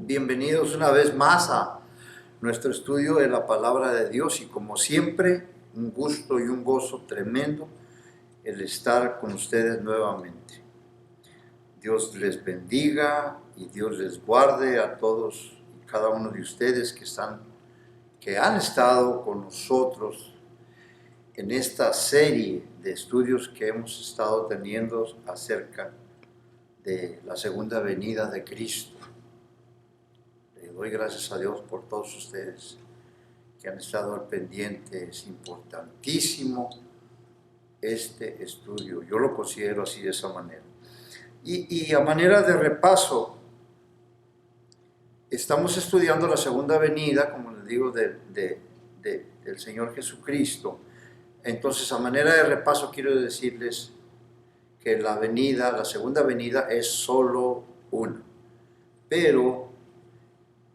Bienvenidos una vez más a nuestro estudio de la palabra de Dios y como siempre, un gusto y un gozo tremendo el estar con ustedes nuevamente. Dios les bendiga y Dios les guarde a todos y cada uno de ustedes que han estado con nosotros en esta serie de estudios que hemos estado teniendo acerca de la segunda venida de Cristo. Le doy gracias a Dios por todos ustedes que han estado al pendiente. Es importantísimo este estudio. Yo lo considero así, de esa manera. Y a manera de repaso, estamos estudiando la segunda venida, como les digo, del Señor Jesucristo. Entonces, a manera de repaso, quiero decirles que la segunda venida es solo una. Pero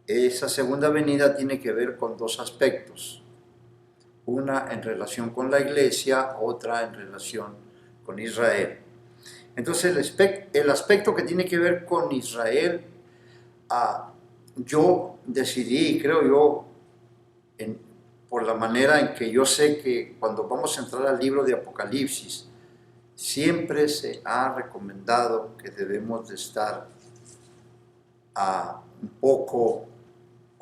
esa segunda venida tiene que ver con dos aspectos. Una en relación con la iglesia, otra en relación con Israel. Entonces el aspecto que tiene que ver con Israel, yo decidí, creo yo, por la manera en que yo sé que cuando vamos a entrar al libro de Apocalipsis, siempre se ha recomendado que debemos de estar un poco,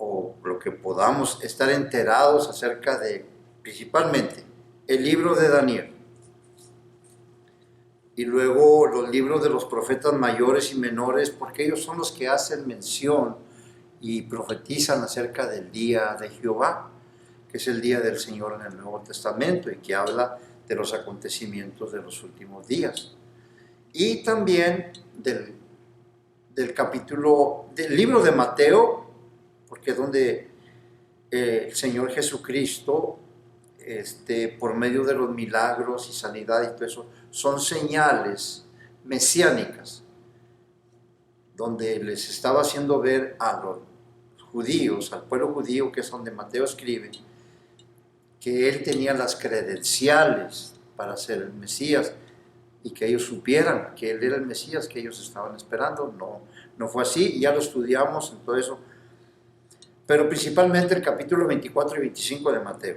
o lo que podamos estar enterados acerca de, principalmente, el libro de Daniel, y luego los libros de los profetas mayores y menores, porque ellos son los que hacen mención y profetizan acerca del día de Jehová, que es el día del Señor en el Nuevo Testamento y que habla de los acontecimientos de los últimos días. Y también del libro de Mateo, porque es donde el Señor Jesucristo, por medio de los milagros y sanidad y todo eso, son señales mesiánicas, donde les estaba haciendo ver a los judíos, al pueblo judío, que es donde Mateo escribe, que él tenía las credenciales para ser el Mesías y que ellos supieran que él era el Mesías que ellos estaban esperando. No fue así, ya lo estudiamos en todo eso, pero principalmente el capítulo 24 y 25 de Mateo,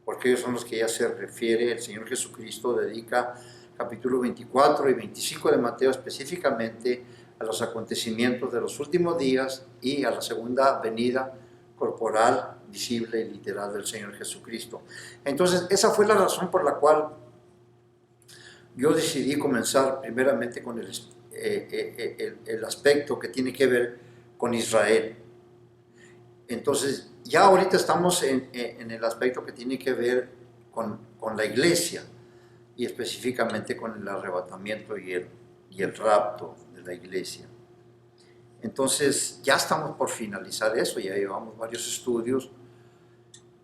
porque ellos son los que ya se refiere, el Señor Jesucristo dedica capítulo 24 y 25 de Mateo específicamente a los acontecimientos de los últimos días y a la segunda venida corporal, visible y literal del Señor Jesucristo. Entonces, esa fue la razón por la cual yo decidí comenzar primeramente con el aspecto que tiene que ver con Israel. Entonces, ya ahorita estamos en el aspecto que tiene que ver con la iglesia y específicamente con el arrebatamiento y el rapto de la iglesia. Entonces, ya estamos por finalizar eso, ya llevamos varios estudios.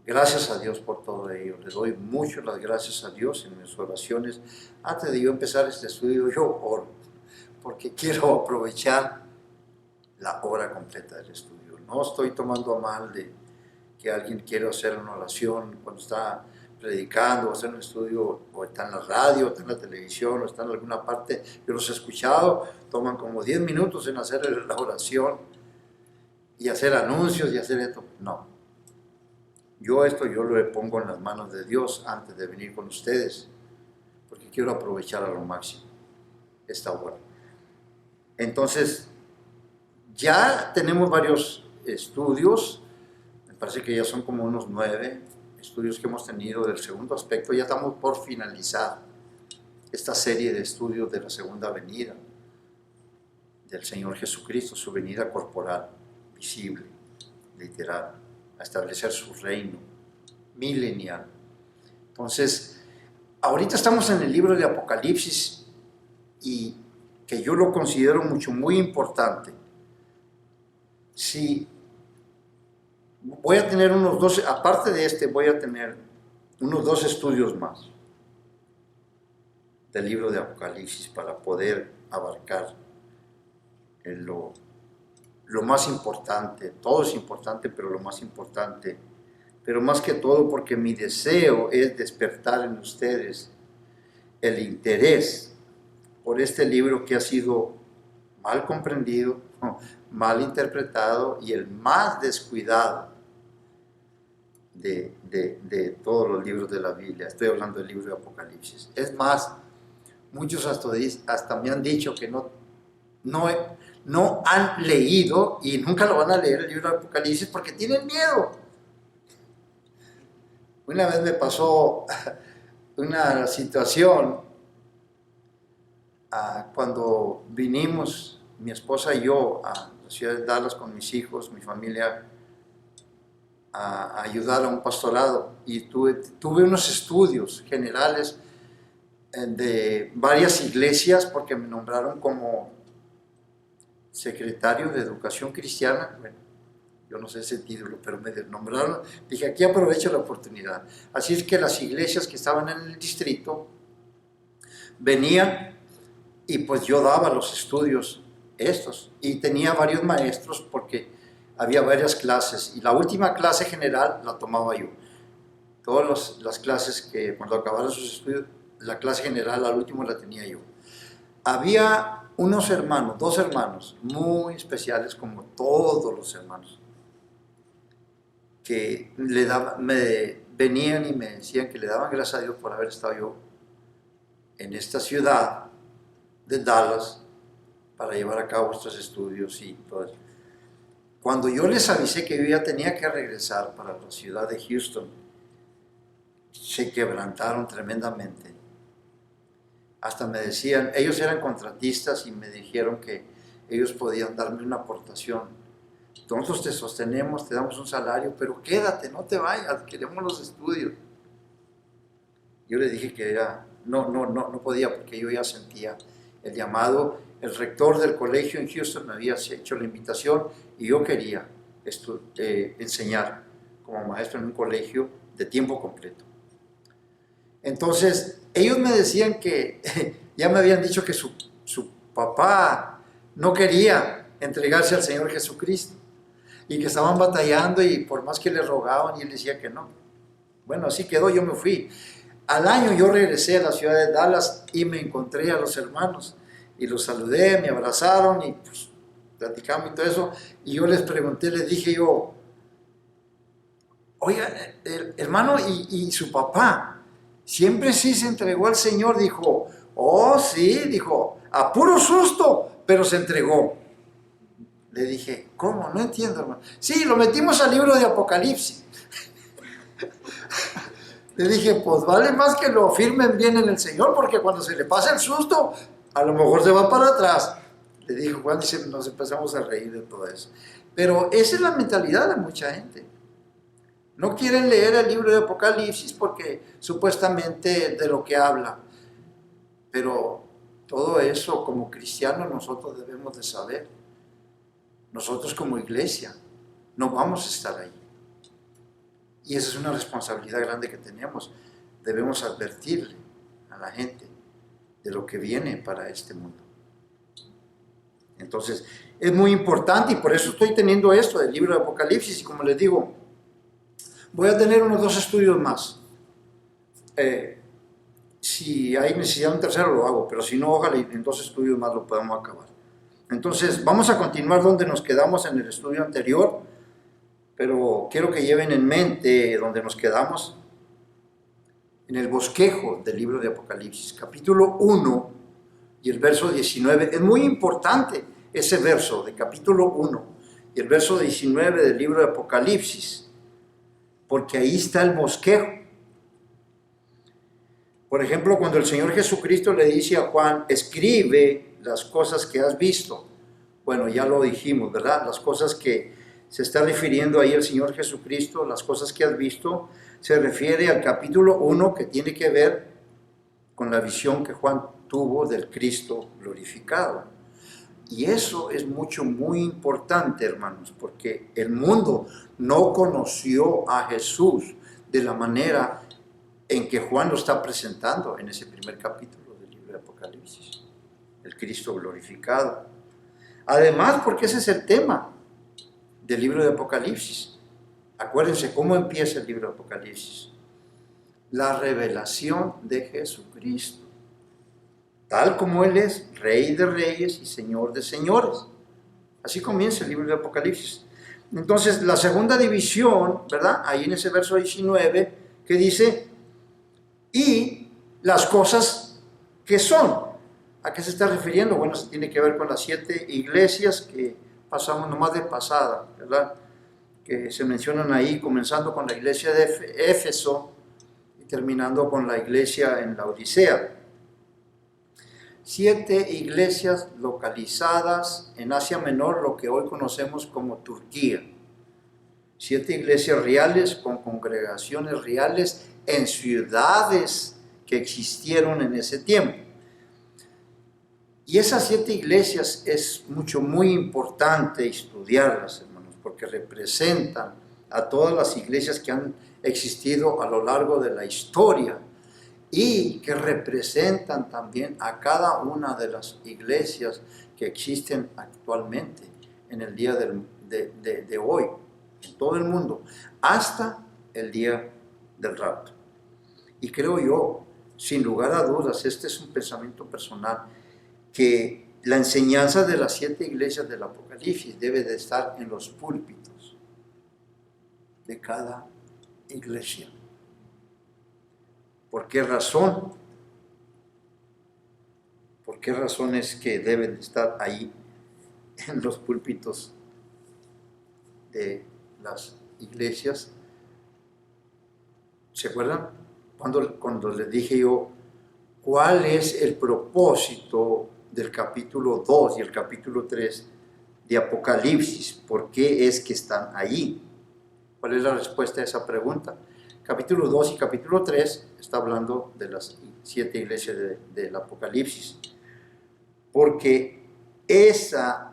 Gracias a Dios por todo ello. Le doy mucho las gracias a Dios en mis oraciones. Antes de yo empezar este estudio, yo oro, porque quiero aprovechar la hora completa del estudio. No estoy tomando a mal de que alguien quiera hacer una oración cuando está predicando o hacer un estudio, o está en la radio, o está en la televisión, o está en alguna parte. Yo los he escuchado, toman como 10 minutos en hacer la oración y hacer anuncios y hacer esto. No. Yo lo pongo en las manos de Dios antes de venir con ustedes, porque quiero aprovechar a lo máximo esta hora. Entonces, ya tenemos varios estudios, me parece que ya son como unos 9 estudios que hemos tenido del segundo aspecto. Ya estamos por finalizar esta serie de estudios de la segunda venida del Señor Jesucristo, su venida corporal, visible, literal, a establecer su reino milenial. Entonces, ahorita estamos en el libro de Apocalipsis, y que yo lo considero muy importante. Si voy a tener unos 12, aparte de voy a tener unos 2 estudios más del libro de Apocalipsis para poder abarcar lo más importante. Todo es importante, pero lo más importante, pero más que todo porque mi deseo es despertar en ustedes el interés por este libro que ha sido mal comprendido, mal interpretado y el más descuidado de todos los libros de la Biblia. Estoy hablando del libro de Apocalipsis. Es más, muchos hasta me han dicho que no han leído y nunca lo van a leer el libro de Apocalipsis porque tienen miedo. Una vez me pasó una situación cuando vinimos, mi esposa y yo, a la ciudad de Dallas con mis hijos, mi familia, a ayudar a un pastorado, y tuve unos estudios generales de varias iglesias porque me nombraron como secretario de Educación Cristiana. Bueno, yo no sé ese título, pero me nombraron. Dije, aquí aprovecho la oportunidad. Así es que las iglesias que estaban en el distrito venían y pues yo daba los estudios estos y tenía varios maestros porque había varias clases y la última clase general la tomaba yo. Todas las clases que cuando acabaron sus estudios, la clase general al último la tenía yo. Había dos hermanos muy especiales como todos los hermanos, que venían y me decían que le daban gracias a Dios por haber estado yo en esta ciudad de Dallas para llevar a cabo estos estudios y todo eso. Cuando yo les avisé que yo ya tenía que regresar para la ciudad de Houston, se quebrantaron tremendamente. Hasta me decían, ellos eran contratistas y me dijeron que ellos podían darme una aportación. Nosotros te sostenemos, te damos un salario, pero quédate, no te vayas, queremos los estudios. Yo les dije que no podía porque yo ya sentía el llamado. El rector del colegio en Houston me había hecho la invitación y yo quería enseñar como maestro en un colegio de tiempo completo. Entonces, ellos me decían que ya me habían dicho que su papá no quería entregarse al Señor Jesucristo y que estaban batallando y por más que le rogaban y él decía que no. Bueno, así quedó, yo me fui. Al año yo regresé a la ciudad de Dallas y me encontré a los hermanos y los saludé, me abrazaron y pues platicamos y todo eso. Y yo les pregunté, les dije yo, oiga, hermano, y su papá, ¿siempre sí se entregó al Señor? Dijo, oh sí, dijo, a puro susto, pero se entregó. Le dije, ¿cómo? No entiendo, hermano. Sí, lo metimos al libro de Apocalipsis. Le dije, pues vale más que lo firmen bien en el Señor, porque cuando se le pasa el susto, a lo mejor se va para atrás. Le dije, Juan, dice, nos empezamos a reír de todo eso. Pero esa es la mentalidad de mucha gente. No quieren leer el libro de Apocalipsis porque supuestamente de lo que habla. Pero todo eso como cristianos nosotros debemos de saber. Nosotros como iglesia no vamos a estar ahí. Y esa es una responsabilidad grande que tenemos. Debemos advertirle a la gente de lo que viene para este mundo. Entonces, es muy importante y por eso estoy teniendo esto del libro de Apocalipsis. Y como les digo, voy a tener unos 2 estudios más. Si hay necesidad de un tercero, lo hago, pero si no, ojalá en 2 estudios más lo podamos acabar. Entonces, vamos a continuar donde nos quedamos en el estudio anterior, pero quiero que lleven en mente donde nos quedamos, en el bosquejo del libro de Apocalipsis, capítulo 1 y el verso 19. Es muy importante ese verso de capítulo 1 y el verso 19 del libro de Apocalipsis, porque ahí está el bosquejo. Por ejemplo, cuando el Señor Jesucristo le dice a Juan, escribe las cosas que has visto. Bueno, ya lo dijimos, ¿verdad? Las cosas que se está refiriendo ahí el Señor Jesucristo, las cosas que has visto, se refiere al capítulo 1 que tiene que ver con la visión que Juan tuvo del Cristo glorificado. Y eso es muy importante, hermanos, porque el mundo no conoció a Jesús de la manera en que Juan lo está presentando en ese primer capítulo del libro de Apocalipsis, el Cristo glorificado. Además, porque ese es el tema del libro de Apocalipsis. Acuérdense cómo empieza el libro de Apocalipsis. La revelación de Jesucristo, tal como Él es, Rey de reyes y Señor de señores. Así comienza el libro de Apocalipsis. Entonces, la segunda división, ¿verdad? Ahí en ese verso 19, que dice, y las cosas que son. ¿A qué se está refiriendo? Bueno, se tiene que ver con las 7 iglesias que pasamos nomás de pasada, ¿verdad? Que se mencionan ahí, comenzando con la iglesia de Éfeso y terminando con la iglesia en la Odisea. 7 iglesias localizadas en Asia Menor, lo que hoy conocemos como Turquía. 7 iglesias reales con congregaciones reales en ciudades que existieron en ese tiempo. Y esas 7 iglesias es muy importante estudiarlas, hermanos, porque representan a todas las iglesias que han existido a lo largo de la historia y que representan también a cada una de las iglesias que existen actualmente en el día de hoy, en todo el mundo, hasta el día del rapto. Y creo yo, sin lugar a dudas, este es un pensamiento personal, que la enseñanza de las 7 iglesias del Apocalipsis debe de estar en los púlpitos de cada iglesia. ¿Por qué razón? ¿Por qué razón es que deben de estar ahí en los púlpitos de las iglesias? ¿Se acuerdan? Cuando les dije yo, ¿cuál es el propósito del capítulo 2 y el capítulo 3 de Apocalipsis? ¿Por qué es que están allí? ¿Cuál es la respuesta a esa pregunta? Capítulo 2 y capítulo 3 está hablando de las 7 iglesias del Apocalipsis. Porque esa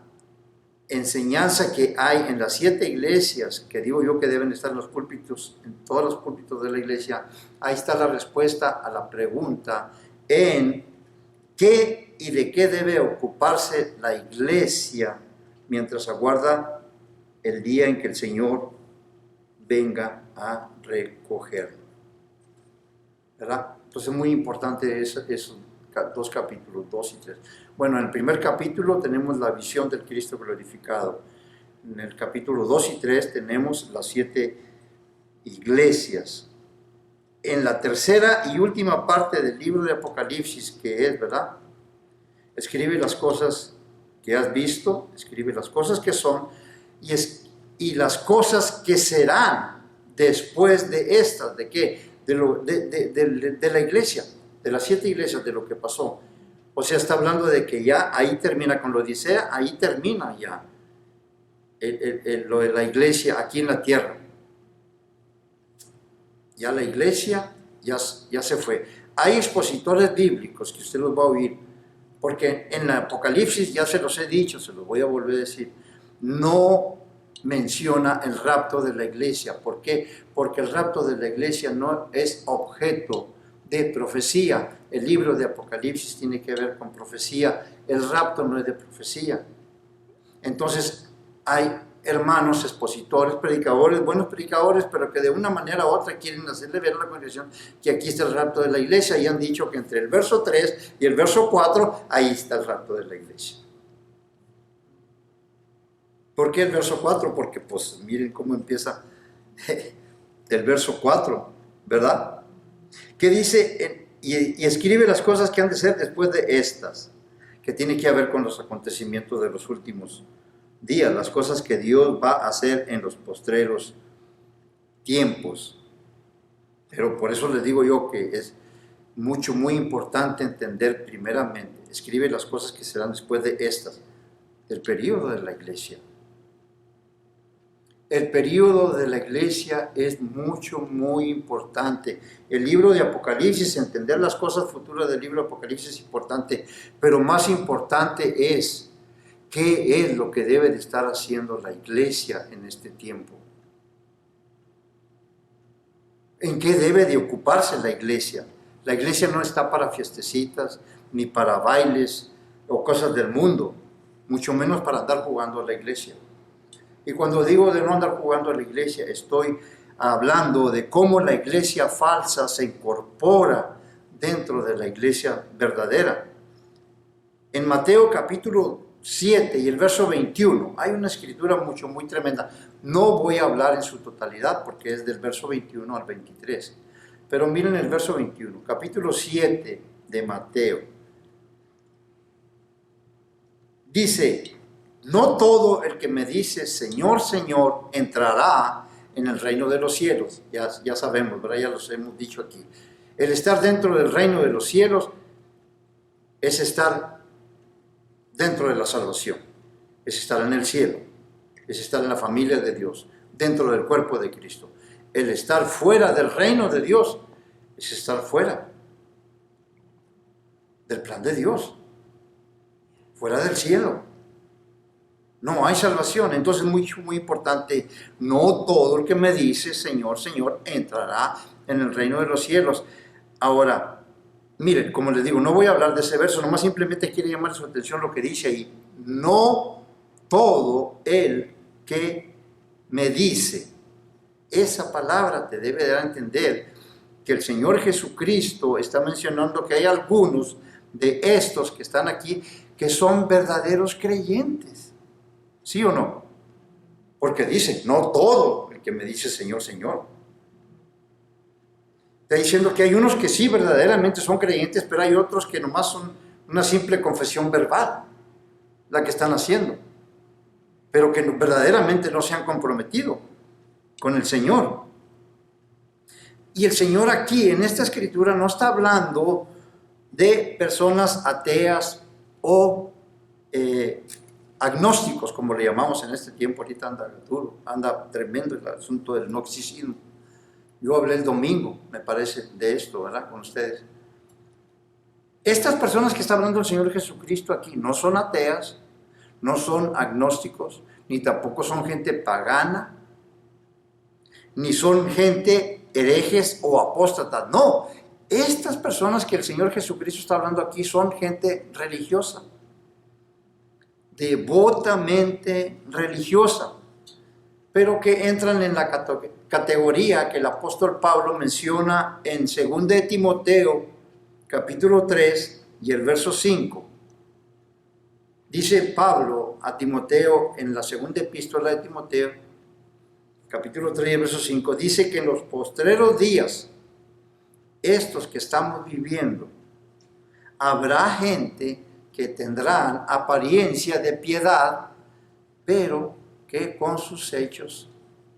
enseñanza que hay en las 7 iglesias, que digo yo que deben estar en los púlpitos, en todos los púlpitos de la iglesia, ahí está la respuesta a la pregunta en qué y de qué debe ocuparse la iglesia mientras aguarda el día en que el Señor venga a recogerlo. ¿Verdad? Entonces es muy importante esos 2 capítulos, 2 y 3. Bueno, en el primer capítulo tenemos la visión del Cristo glorificado. En el capítulo 2 y 3 tenemos las 7 iglesias. En la tercera y última parte del libro de Apocalipsis, que es, ¿verdad? Escribe las cosas que has visto, escribe las cosas que son y las cosas que serán después de estas. ¿De qué? De la iglesia, de las 7 iglesias, de lo que pasó. O sea, está hablando de que ya ahí termina con la Odisea, ahí termina ya lo de la iglesia aquí en la tierra. Ya la iglesia ya se fue. Hay expositores bíblicos que usted los va a oír, porque en el Apocalipsis, ya se los he dicho, se los voy a volver a decir, no menciona el rapto de la iglesia. ¿Por qué? Porque el rapto de la iglesia no es objeto de profecía. El libro de Apocalipsis tiene que ver con profecía, el rapto no es de profecía. Entonces hay hermanos, expositores, predicadores, buenos predicadores, pero que de una manera u otra quieren hacerle ver a la congregación que aquí está el rapto de la iglesia, y han dicho que entre el verso 3 y el verso 4, ahí está el rapto de la iglesia. ¿Por qué el verso 4? Porque pues miren cómo empieza el verso 4, ¿verdad? Que dice, y escribe las cosas que han de ser después de estas, que tiene que ver con los acontecimientos de los últimos días, las cosas que Dios va a hacer en los postreros tiempos. Pero por eso les digo yo que es muy importante entender primeramente, escribe las cosas que serán después de estas, del período de la iglesia. El período de la iglesia es muy importante. El libro de Apocalipsis, entender las cosas futuras del libro de Apocalipsis es importante, pero más importante es qué es lo que debe de estar haciendo la iglesia en este tiempo. ¿En qué debe de ocuparse la iglesia? La iglesia no está para fiestecitas, ni para bailes o cosas del mundo, mucho menos para andar jugando a la iglesia. Y cuando digo de no andar jugando a la iglesia, estoy hablando de cómo la iglesia falsa se incorpora dentro de la iglesia verdadera. En Mateo capítulo 7 y el verso 21, hay una escritura muy tremenda. No voy a hablar en su totalidad porque es del verso 21 al 23. Pero miren el verso 21, capítulo 7 de Mateo. Dice, no todo el que me dice, Señor, Señor, entrará en el reino de los cielos. Ya sabemos, ¿verdad? Ya los hemos dicho aquí. El estar dentro del reino de los cielos es estar dentro de la salvación, es estar en el cielo, es estar en la familia de Dios, dentro del cuerpo de Cristo. El estar fuera del reino de Dios es estar fuera del plan de Dios, fuera del cielo. No hay salvación. Entonces muy importante, no todo el que me dice Señor, Señor, entrará en el reino de los cielos. Ahora, miren, como les digo, no voy a hablar de ese verso, nomás simplemente quiero llamar su atención lo que dice ahí. No todo el que me dice. Esa palabra te debe dar a entender que el Señor Jesucristo está mencionando que hay algunos de estos que están aquí que son verdaderos creyentes. ¿Sí o no? Porque dice, no todo el que me dice Señor, Señor. Está diciendo que hay unos que sí verdaderamente son creyentes, pero hay otros que nomás son una simple confesión verbal, la que están haciendo, pero que verdaderamente no se han comprometido con el Señor. Y el Señor aquí, en esta escritura, no está hablando de personas ateas o agnósticos, como le llamamos en este tiempo. Ahorita anda duro, anda tremendo el asunto del gnosticismo. Yo hablé el domingo, me parece, de esto, ¿verdad? Con ustedes. Estas personas que está hablando el Señor Jesucristo aquí no son ateas, no son agnósticos, ni tampoco son gente pagana, ni son gente herejes o apóstatas. No, estas personas que el Señor Jesucristo está hablando aquí son gente religiosa, devotamente religiosa, pero que entran en la categoría que el apóstol Pablo menciona en 2 de Timoteo, capítulo 3 y el verso 5. Dice Pablo a Timoteo en la segunda epístola de Timoteo, capítulo 3 y el verso 5, dice que en los postreros días, estos que estamos viviendo, habrá gente que tendrán apariencia de piedad, pero que con sus hechos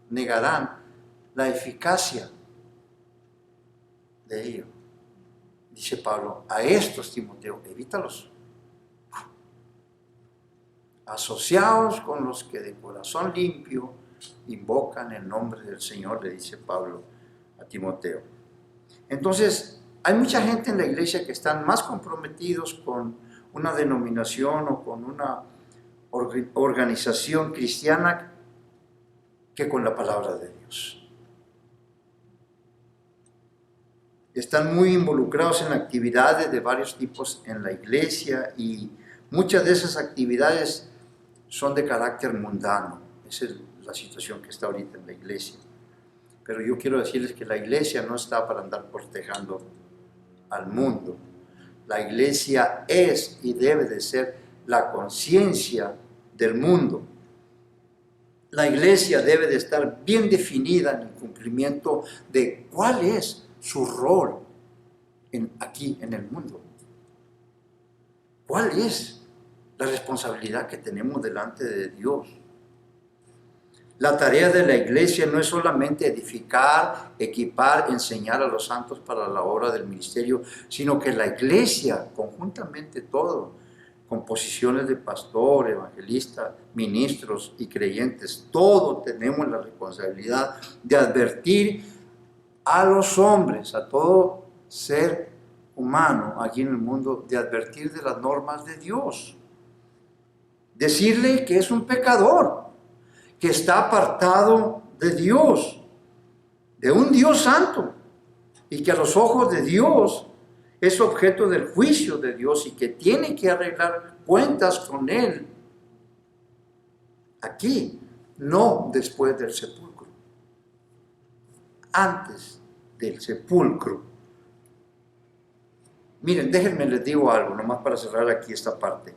negarán la eficacia de ello. Dice Pablo, a estos, Timoteo, evítalos. Asociados con los que de corazón limpio invocan el nombre del Señor, le dice Pablo a Timoteo. Entonces, hay mucha gente en la iglesia que están más comprometidos con una denominación o con una organización cristiana que con la palabra de Dios. Están muy involucrados en actividades de varios tipos en la iglesia y muchas de esas actividades son de carácter mundano. Esa es la situación que está ahorita en la iglesia. Pero yo quiero decirles que la iglesia no está para andar cortejando al mundo. La iglesia es y debe de ser la conciencia del mundo. La iglesia debe de estar bien definida en el cumplimiento de cuál es su rol aquí en el mundo. ¿Cuál es la responsabilidad que tenemos delante de Dios? La tarea de la iglesia no es solamente edificar, equipar, enseñar a los santos para la obra del ministerio, sino que la iglesia, conjuntamente todo, con posiciones de pastor, evangelista, ministros y creyentes, todos tenemos la responsabilidad de advertir a los hombres, a todo ser humano aquí en el mundo, de advertir de las normas de Dios. Decirle que es un pecador, que está apartado de Dios, de un Dios santo, y que a los ojos de Dios es objeto del juicio de Dios y que tiene que arreglar cuentas con Él aquí, no después del sepulcro, antes del sepulcro. Miren, déjenme les digo algo, nomás para cerrar aquí esta parte.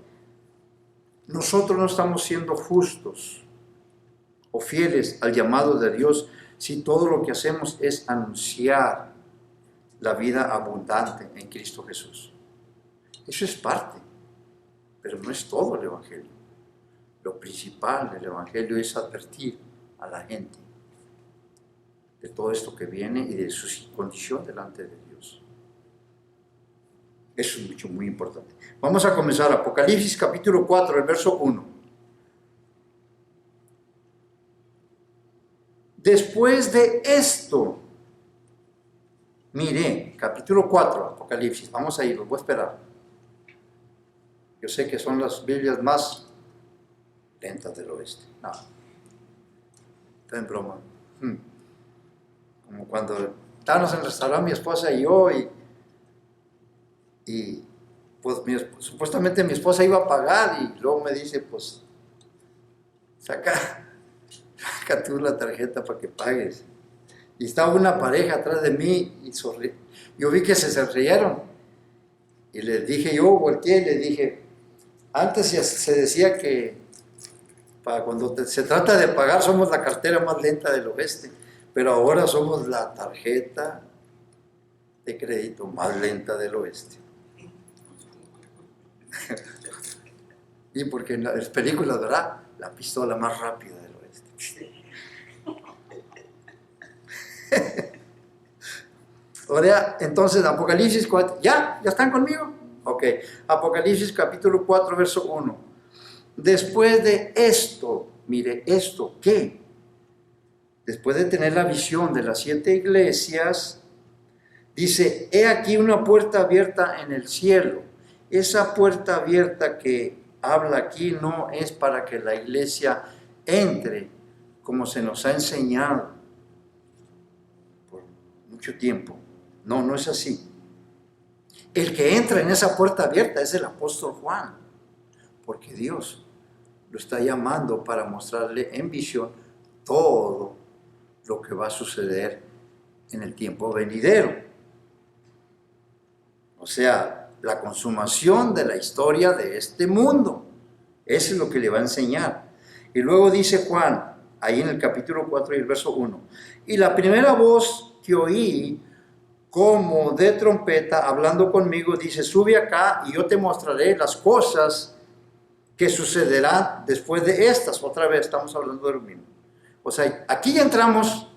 nosotros no estamos siendo justos o fieles al llamado de Dios si todo lo que hacemos es anunciar la vida abundante en Cristo Jesús. Eso es parte, pero no es todo el Evangelio. Lo principal del Evangelio es advertir a la gente de todo esto que viene y de su condición delante de Dios. Eso es mucho, muy importante. Vamos a comenzar Apocalipsis capítulo 4, el verso 1. Después de esto, miré, capítulo 4, Apocalipsis, vamos a ir, los voy a esperar. Yo sé que son las Biblias más lentas del oeste. No, está en broma. Como cuando estábamos en el restaurante mi esposa y yo, y pues supuestamente mi esposa iba a pagar y luego me dice, pues saca tú la tarjeta para que pagues. Y estaba una pareja atrás de mí y yo vi que se rieron. Y les dije, yo volteé y les dije, antes se decía que cuando se trata de pagar somos la cartera más lenta del oeste, pero ahora somos la tarjeta de crédito más lenta del oeste. Y porque en las películas, ¿verdad? La pistola más rápida del oeste. Ahora, entonces, Apocalipsis 4, ¿ya están conmigo? Ok, Apocalipsis capítulo 4, verso 1. Después de esto, mire, ¿esto qué? Después de tener la visión de las 7 iglesias, dice, he aquí una puerta abierta en el cielo. Esa puerta abierta que habla aquí no es para que la iglesia entre, como se nos ha enseñado por mucho tiempo. No, no es así. El que entra en esa puerta abierta es el apóstol Juan, porque Dios lo está llamando para mostrarle en visión todo lo que va a suceder en el tiempo venidero. O sea, la consumación de la historia de este mundo. Eso es lo que le va a enseñar. Y luego dice Juan, ahí en el capítulo 4 y el verso 1, y la primera voz que oí como de trompeta hablando conmigo, dice, sube acá y yo te mostraré las cosas que sucederán después de estas. Otra vez estamos hablando de lo mismo. O sea, aquí ya entramos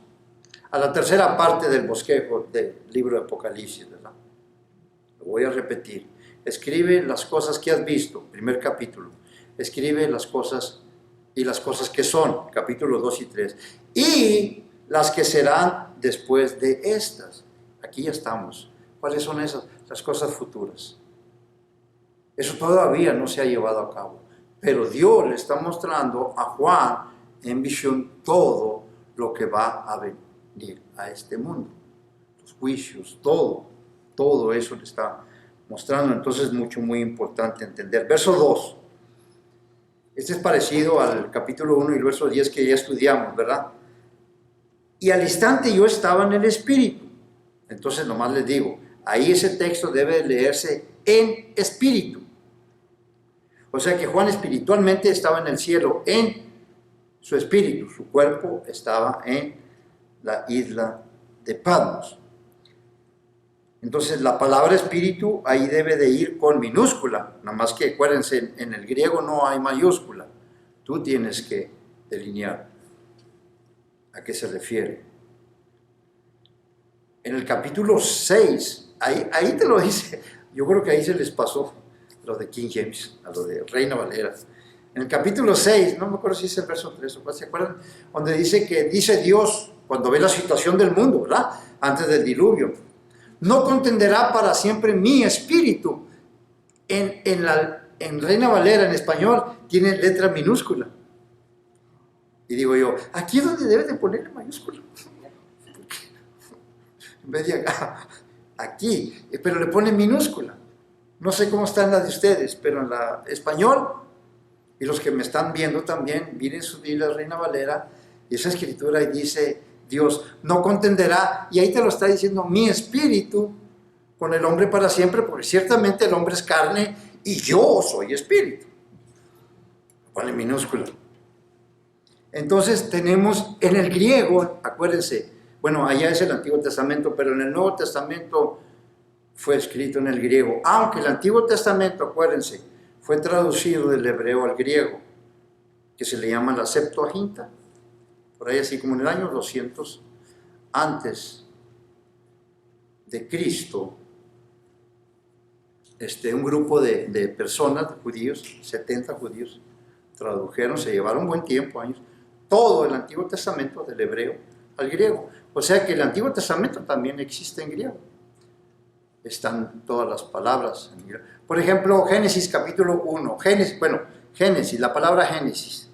a la tercera parte del bosquejo del libro de Apocalipsis, ¿verdad? Lo voy a repetir. Escribe las cosas que has visto, primer capítulo. Escribe las cosas y las cosas que son, capítulos 2 y 3. Y las que serán después de estas. Aquí ya estamos. ¿Cuáles son esas? Las cosas futuras. Eso todavía no se ha llevado a cabo. Pero Dios le está mostrando a Juan en visión todo lo que va a venir a este mundo. Los juicios, todo eso le está mostrando. Entonces es muy importante entender. Verso 2. Este es parecido al capítulo 1 y el verso 10 que ya estudiamos, ¿verdad? Y al instante yo estaba en el Espíritu. Entonces nomás les digo, ahí ese texto debe leerse en espíritu. O sea que Juan espiritualmente estaba en el cielo, en su espíritu. Su cuerpo estaba en la isla de Patmos. Entonces la palabra espíritu ahí debe de ir con minúscula. Nada más que acuérdense, en el griego no hay mayúscula. Tú tienes que delinear a qué se refiere. En el capítulo 6, ahí te lo dice, yo creo que ahí se les pasó lo de King James, a lo de Reina Valera. En el capítulo 6, no me acuerdo si es el verso 3 o 4, ¿se acuerdan? Donde dice Dios, cuando ve la situación del mundo, ¿verdad? Antes del diluvio, no contenderá para siempre mi espíritu. En Reina Valera, en español, tiene letra minúscula. Y digo yo, aquí es donde debe de ponerle mayúscula. En vez de acá, aquí, pero le pone minúscula. No sé cómo está en la de ustedes, pero en la español, y los que me están viendo también, miren su Biblia Reina Valera, y esa escritura ahí dice, Dios no contenderá, y ahí te lo está diciendo, mi espíritu con el hombre para siempre, porque ciertamente el hombre es carne, y yo soy espíritu. ponle minúscula. Entonces tenemos en el griego, acuérdense, bueno, allá es el Antiguo Testamento, pero en el Nuevo Testamento fue escrito en el griego, aunque el Antiguo Testamento, acuérdense, fue traducido del hebreo al griego, que se le llama la Septuaginta, por ahí así como en el año 200 antes de Cristo, un grupo de personas, de judíos, 70 judíos, tradujeron, se llevaron buen tiempo, años, todo el Antiguo Testamento del hebreo al griego. O sea que el Antiguo Testamento también existe en griego. Están todas las palabras en griego. Por ejemplo, Génesis capítulo 1. Génesis, la palabra Génesis.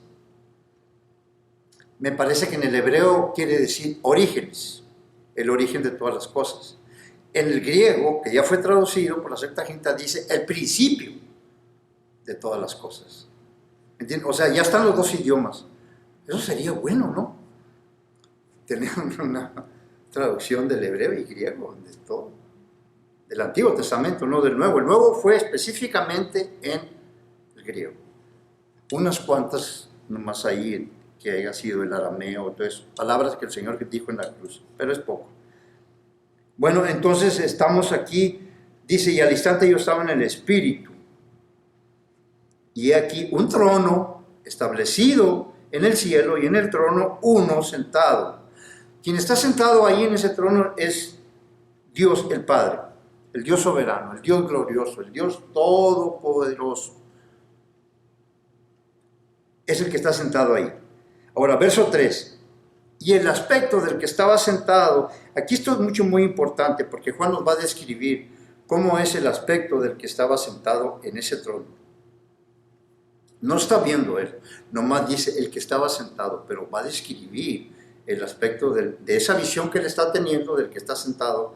Me parece que en el hebreo quiere decir orígenes, el origen de todas las cosas. En el griego, que ya fue traducido por la Septuaginta, dice el principio de todas las cosas. ¿Entiendes? O sea, ya están los dos idiomas. Eso sería bueno, ¿no? Tener una traducción del hebreo y griego, de todo. Del Antiguo Testamento, no del Nuevo. El Nuevo fue específicamente en el griego. Unas cuantas nomás ahí que haya sido el arameo, todo eso. Palabras que el Señor dijo en la cruz, pero es poco. Bueno, entonces estamos aquí, dice, y al instante yo estaba en el Espíritu. Y aquí un trono establecido en el cielo y en el trono uno sentado. Quien está sentado ahí en ese trono es Dios el Padre, el Dios soberano, el Dios glorioso, el Dios todopoderoso. Es el que está sentado ahí. Ahora, verso 3. Y el aspecto del que estaba sentado, aquí esto es muy importante porque Juan nos va a describir cómo es el aspecto del que estaba sentado en ese trono. No está viendo él, nomás dice el que estaba sentado, pero va a describir el aspecto de esa visión que él está teniendo del que está sentado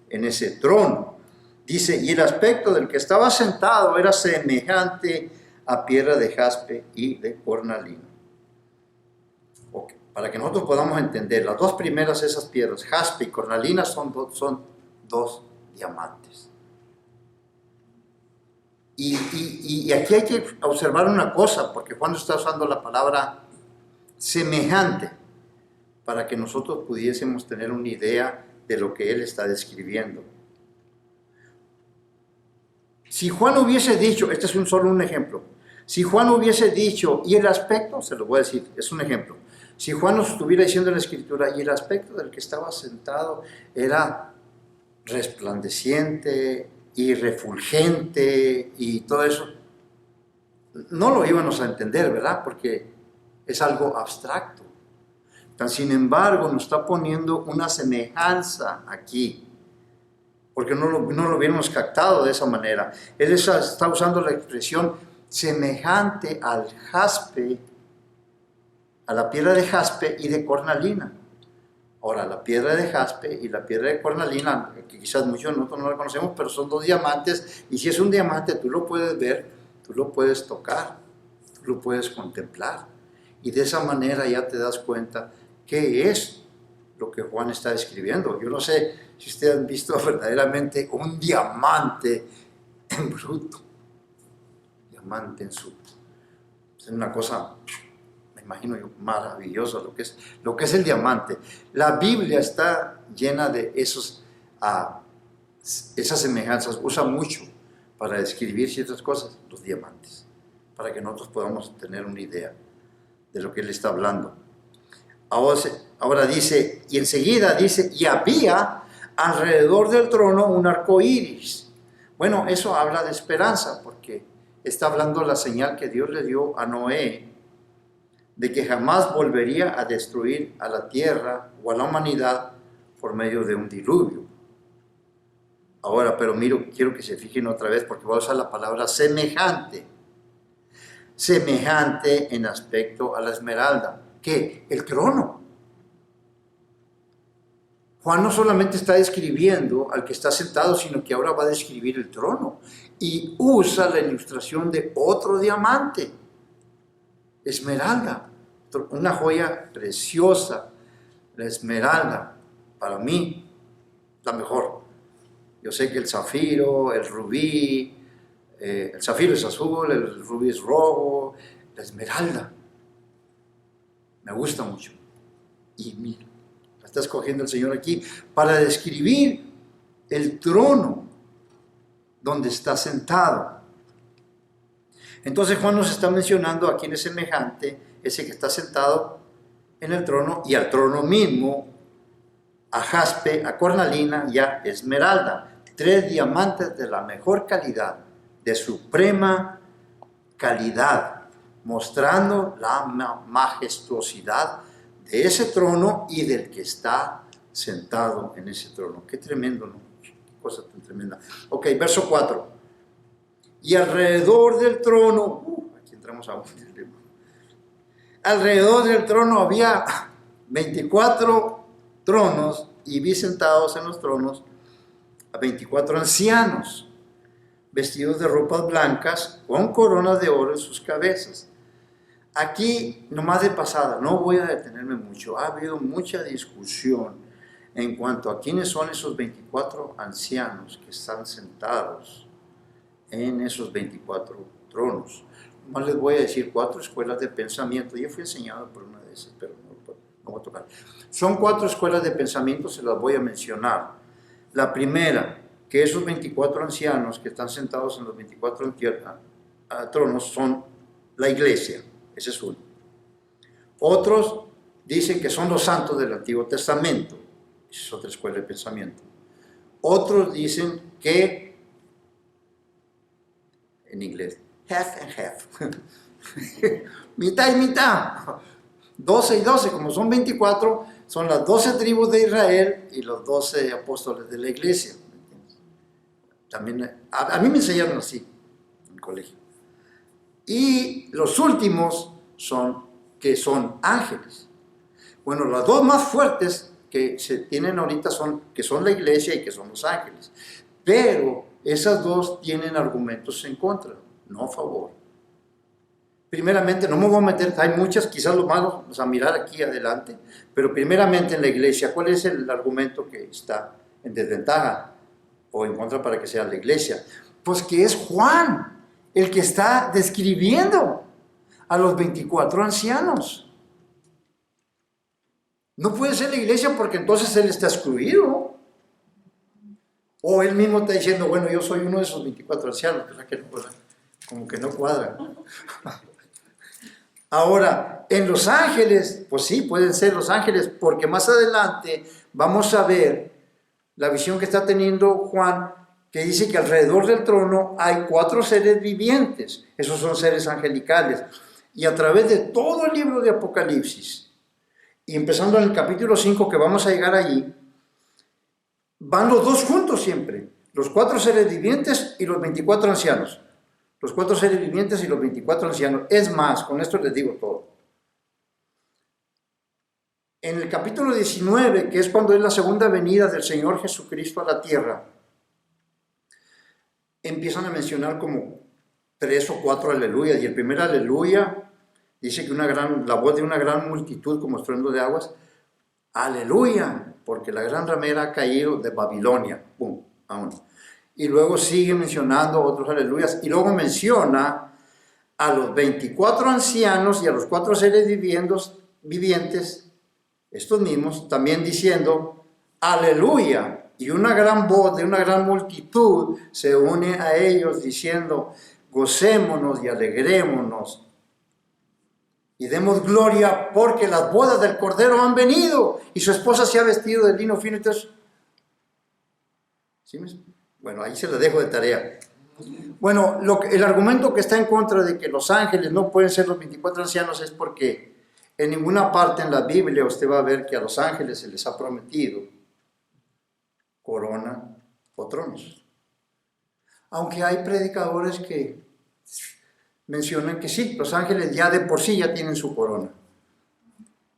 en ese trono. Dice, y el aspecto del que estaba sentado era semejante a piedra de jaspe y de cornalina. Okay. Para que nosotros podamos entender, las dos primeras esas piedras, jaspe y cornalina, son dos diamantes. Y aquí hay que observar una cosa, porque Juan está usando la palabra semejante, para que nosotros pudiésemos tener una idea de lo que él está describiendo. Si Juan hubiese dicho, este es solo un ejemplo, si Juan hubiese dicho, y el aspecto, se lo voy a decir, es un ejemplo, si Juan nos estuviera diciendo en la Escritura, y el aspecto del que estaba sentado era resplandeciente y refulgente y todo eso, no lo íbamos a entender, ¿verdad? Porque es algo abstracto. Sin embargo, nos está poniendo una semejanza aquí, porque no lo hubiéramos captado de esa manera. Él está usando la expresión semejante al jaspe, a la piedra de jaspe y de cornalina. Ahora, la piedra de jaspe y la piedra de cornalina, que quizás muchos de nosotros no la conocemos, pero son dos diamantes, y si es un diamante, tú lo puedes ver, tú lo puedes tocar, tú lo puedes contemplar, y de esa manera ya te das cuenta qué es lo que Juan está describiendo. Yo no sé si ustedes han visto verdaderamente un diamante en bruto, diamante en su... Es una cosa, me imagino yo, maravillosa lo que es el diamante. La Biblia está llena de esas semejanzas, usa mucho para describir ciertas cosas, los diamantes, para que nosotros podamos tener una idea de lo que él está hablando. Ahora dice, y enseguida dice, y había alrededor del trono un arco iris. Bueno, eso habla de esperanza, porque está hablando la señal que Dios le dio a Noé, de que jamás volvería a destruir a la tierra o a la humanidad por medio de un diluvio. Ahora, pero quiero que se fijen otra vez, porque voy a usar la palabra semejante. Semejante en aspecto a la esmeralda. ¿Qué? El trono. Juan no solamente está describiendo al que está sentado, sino que ahora va a describir el trono. Y usa la ilustración de otro diamante. Esmeralda. Una joya preciosa. La esmeralda. Para mí, la mejor. Yo sé que el zafiro, el rubí, el zafiro es azul, el rubí es rojo, la esmeralda. Me gusta mucho. Y mira, la está escogiendo el Señor aquí para describir el trono donde está sentado. Entonces Juan nos está mencionando a quién es semejante, ese que está sentado en el trono, y al trono mismo, a jaspe, a cornalina y a esmeralda. 3 diamantes de la mejor calidad, de suprema calidad, mostrando la majestuosidad de ese trono y del que está sentado en ese trono. Qué tremendo, ¿no? Qué cosa tan tremenda. Ok, verso 4. Y alrededor del trono, aquí entramos a un tema. Alrededor del trono había 24 tronos, y vi sentados en los tronos a 24 ancianos, vestidos de ropas blancas, con coronas de oro en sus cabezas. Aquí, nomás de pasada, no voy a detenerme mucho, ha habido mucha discusión en cuanto a quiénes son esos 24 ancianos que están sentados en esos 24 tronos. Nomás les voy a decir 4 escuelas de pensamiento. Yo fui enseñado por una de esas, pero no voy a tocar. Son 4 escuelas de pensamiento, se las voy a mencionar. La primera, que esos 24 ancianos que están sentados en los 24 tronos son la iglesia. Ese es uno. Otros dicen que son los santos del Antiguo Testamento. Esa es otra escuela de pensamiento. Otros dicen que, en inglés, half and half. Mitad y mitad. 12 y 12, como son 24, son las 12 tribus de Israel y los 12 apóstoles de la iglesia. También, a mí me enseñaron así en el colegio. Y los últimos son ángeles. Bueno, las 2 más fuertes que se tienen ahorita son la iglesia y que son los ángeles. Pero esas 2 tienen argumentos en contra, no a favor. Primeramente, no me voy a meter, hay muchas, quizás lo malo vamos a mirar aquí adelante, pero primeramente en la iglesia, ¿cuál es el argumento que está en desventaja o en contra para que sea la iglesia? Pues que es Juan el que está describiendo a los 24 ancianos. No puede ser la iglesia porque entonces él está excluido. O él mismo está diciendo, bueno, yo soy uno de esos 24 ancianos, como que no cuadra. Ahora, en los ángeles, pues sí, pueden ser los ángeles, porque más adelante vamos a ver la visión que está teniendo Juan, que dice que alrededor del trono hay 4 seres vivientes. Esos son seres angelicales. Y a través de todo el libro de Apocalipsis, y empezando en el capítulo 5, que vamos a llegar allí, van los 2 juntos siempre, los 4 seres vivientes y los 24 ancianos. Los 4 seres vivientes y los 24 ancianos. Es más, con esto les digo todo. En el capítulo 19, que es cuando es la segunda venida del Señor Jesucristo a la tierra, empiezan a mencionar como 3 o 4 aleluyas. Y el primer aleluya dice que la voz de una gran multitud como estruendo de aguas. Aleluya, porque la gran ramera ha caído de Babilonia. Pum, vámonos. Y luego sigue mencionando otros aleluyas, y luego menciona a los 24 ancianos y a los 4 seres vivientes, estos mismos, también diciendo aleluya, y una gran voz de una gran multitud se une a ellos diciendo, gocémonos y alegrémonos y demos gloria porque las bodas del Cordero han venido y su esposa se ha vestido de lino fino. Entonces, ¿sí me explico? Bueno, ahí se lo dejo de tarea. Bueno, el argumento que está en contra de que los ángeles no pueden ser los 24 ancianos es porque en ninguna parte en la Biblia usted va a ver que a los ángeles se les ha prometido corona o tronos. Aunque hay predicadores que mencionan que sí, los ángeles ya de por sí ya tienen su corona.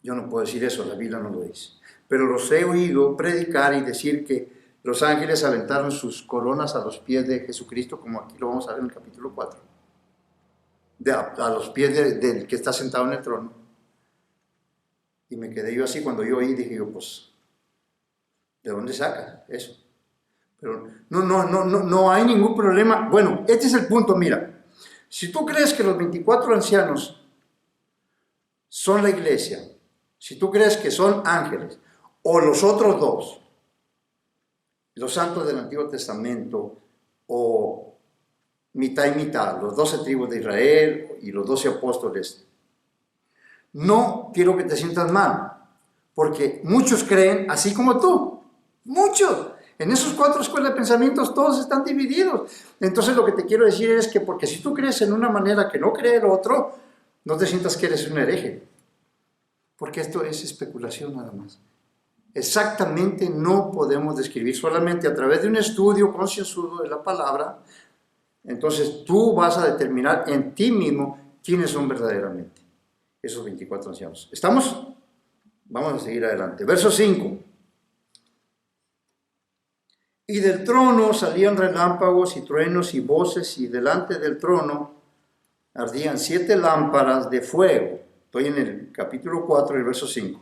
Yo no puedo decir eso, la Biblia no lo dice. Pero los he oído predicar y decir que los ángeles aventaron sus coronas a los pies de Jesucristo, como aquí lo vamos a ver en el capítulo 4. A los pies del que está sentado en el trono. Y me quedé yo así cuando yo oí, dije yo, pues, ¿de dónde saca eso? Pero no hay ningún problema. Bueno, este es el punto, mira. Si tú crees que los 24 ancianos son la iglesia, si tú crees que son ángeles, o los otros dos, los santos del Antiguo Testamento, o mitad y mitad, los 12 tribus de Israel y los 12 apóstoles, no quiero que te sientas mal, porque muchos creen así como tú, muchos. En esos 4 escuelas de pensamientos todos están divididos. Entonces lo que te quiero decir es que porque si tú crees en una manera que no cree el otro, no te sientas que eres un hereje, porque esto es especulación nada más. Exactamente no podemos describir solamente a través de un estudio concienzudo de la palabra. Entonces tú vas a determinar en ti mismo quiénes son verdaderamente esos 24 ancianos. ¿Estamos? Vamos a seguir adelante. Verso 5. Y del trono salían relámpagos y truenos y voces, y delante del trono ardían 7 lámparas de fuego. Estoy en el capítulo 4, el verso 5.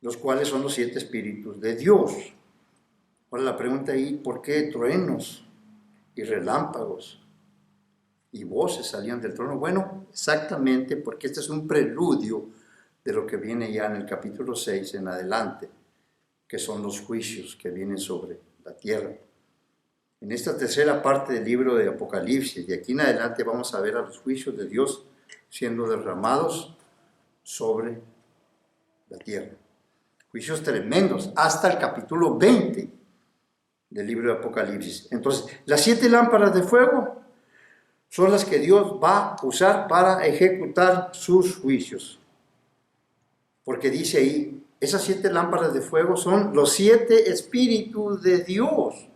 Los cuales son los 7 espíritus de Dios. Ahora la pregunta ahí, ¿por qué truenos y relámpagos y voces salían del trono? Bueno, exactamente porque este es un preludio de lo que viene ya en el capítulo 6 en adelante, que son los juicios que vienen sobre la tierra. En esta tercera parte del libro de Apocalipsis, de aquí en adelante vamos a ver a los juicios de Dios siendo derramados sobre la tierra. Juicios tremendos, hasta el capítulo 20 del libro de Apocalipsis. Entonces, las 7 lámparas de fuego son las que Dios va a usar para ejecutar sus juicios. Porque dice ahí, esas 7 lámparas de fuego son los 7 espíritus de Dios.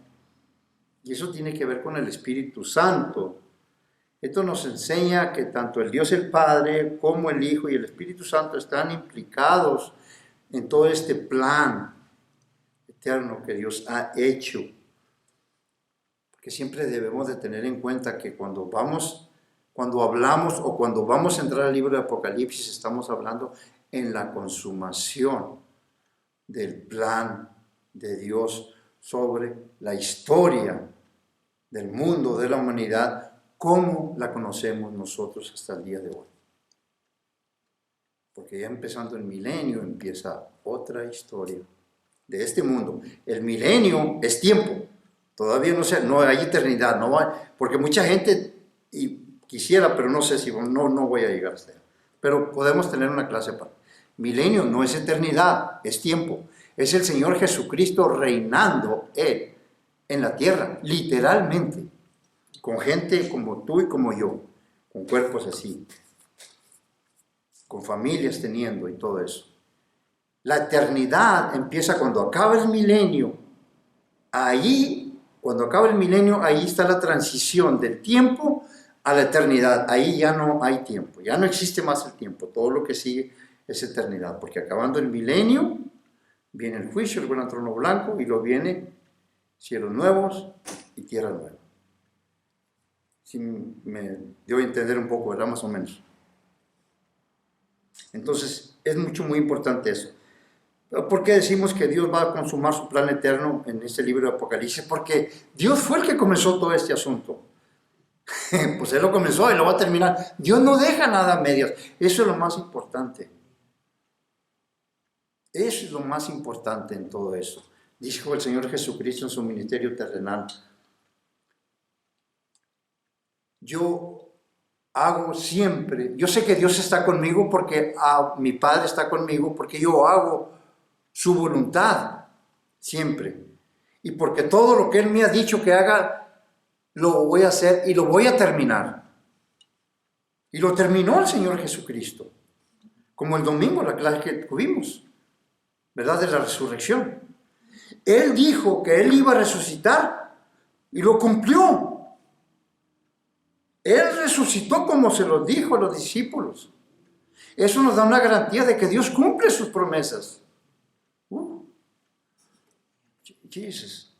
Y eso tiene que ver con el Espíritu Santo. Esto nos enseña que tanto el Dios el Padre como el Hijo y el Espíritu Santo están implicados en todo este plan eterno que Dios ha hecho. Porque siempre debemos de tener en cuenta que cuando hablamos o cuando vamos a entrar al libro de Apocalipsis, estamos hablando en la consumación del plan de Dios sobre la historia del mundo, de la humanidad, como la conocemos nosotros hasta el día de hoy. Porque ya empezando el milenio empieza otra historia de este mundo. El milenio es tiempo, todavía no hay eternidad, no hay, porque mucha gente quisiera, pero no sé si no voy a llegar hasta allá. Pero podemos tener una clase para. Milenio no es eternidad, es tiempo. Es el Señor Jesucristo reinando Él en la tierra, literalmente, con gente como tú y como yo, con cuerpos así, con familias teniendo y todo eso. La eternidad empieza cuando acaba el milenio. Cuando acaba el milenio, ahí está la transición del tiempo a la eternidad. Ahí ya no hay tiempo, ya no existe más el tiempo. Todo lo que sigue es eternidad, porque acabando el milenio, viene el juicio, el gran trono blanco, y luego viene cielos nuevos y tierra nueva. Si me dio a entender un poco, ¿verdad? Más o menos. Entonces, es muy importante eso. ¿Por qué decimos que Dios va a consumar su plan eterno en este libro de Apocalipsis? Porque Dios fue el que comenzó todo este asunto. Pues Él lo comenzó y lo va a terminar. Dios no deja nada a medias. Eso es lo más importante. Eso es lo más importante en todo eso. Dijo el Señor Jesucristo en su ministerio terrenal: yo hago siempre, yo sé que Dios está conmigo porque mi Padre está conmigo, porque yo hago su voluntad siempre. Y porque todo lo que Él me ha dicho que haga, lo voy a hacer y lo voy a terminar. Y lo terminó el Señor Jesucristo. Como el domingo, la clase que tuvimos, ¿verdad? De la resurrección. Él dijo que Él iba a resucitar y lo cumplió. Él resucitó como se lo dijo a los discípulos. Eso nos da una garantía de que Dios cumple sus promesas. Jesus.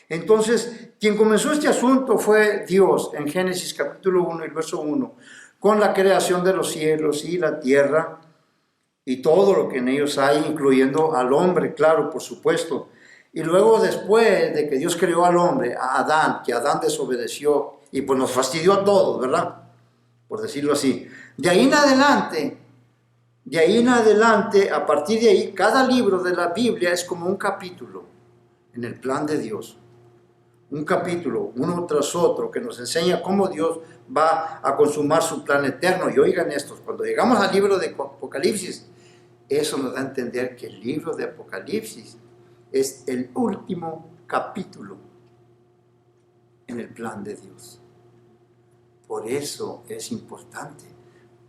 Entonces, quien comenzó este asunto fue Dios en Génesis capítulo 1 y verso 1, con la creación de los cielos y la tierra y todo lo que en ellos hay, incluyendo al hombre, claro, por supuesto. Y luego, después de que Dios creó al hombre, a Adán, que Adán desobedeció y pues nos fastidió a todos, ¿verdad? por decirlo así. De ahí en adelante, a partir de ahí, cada libro de la Biblia es como un capítulo en el plan de Dios. Un capítulo, uno tras otro, que nos enseña cómo Dios va a consumar su plan eterno. Y oigan estos, cuando llegamos al libro de Apocalipsis, eso nos da a entender que el libro de Apocalipsis es el último capítulo en el plan de Dios. Por eso es importante.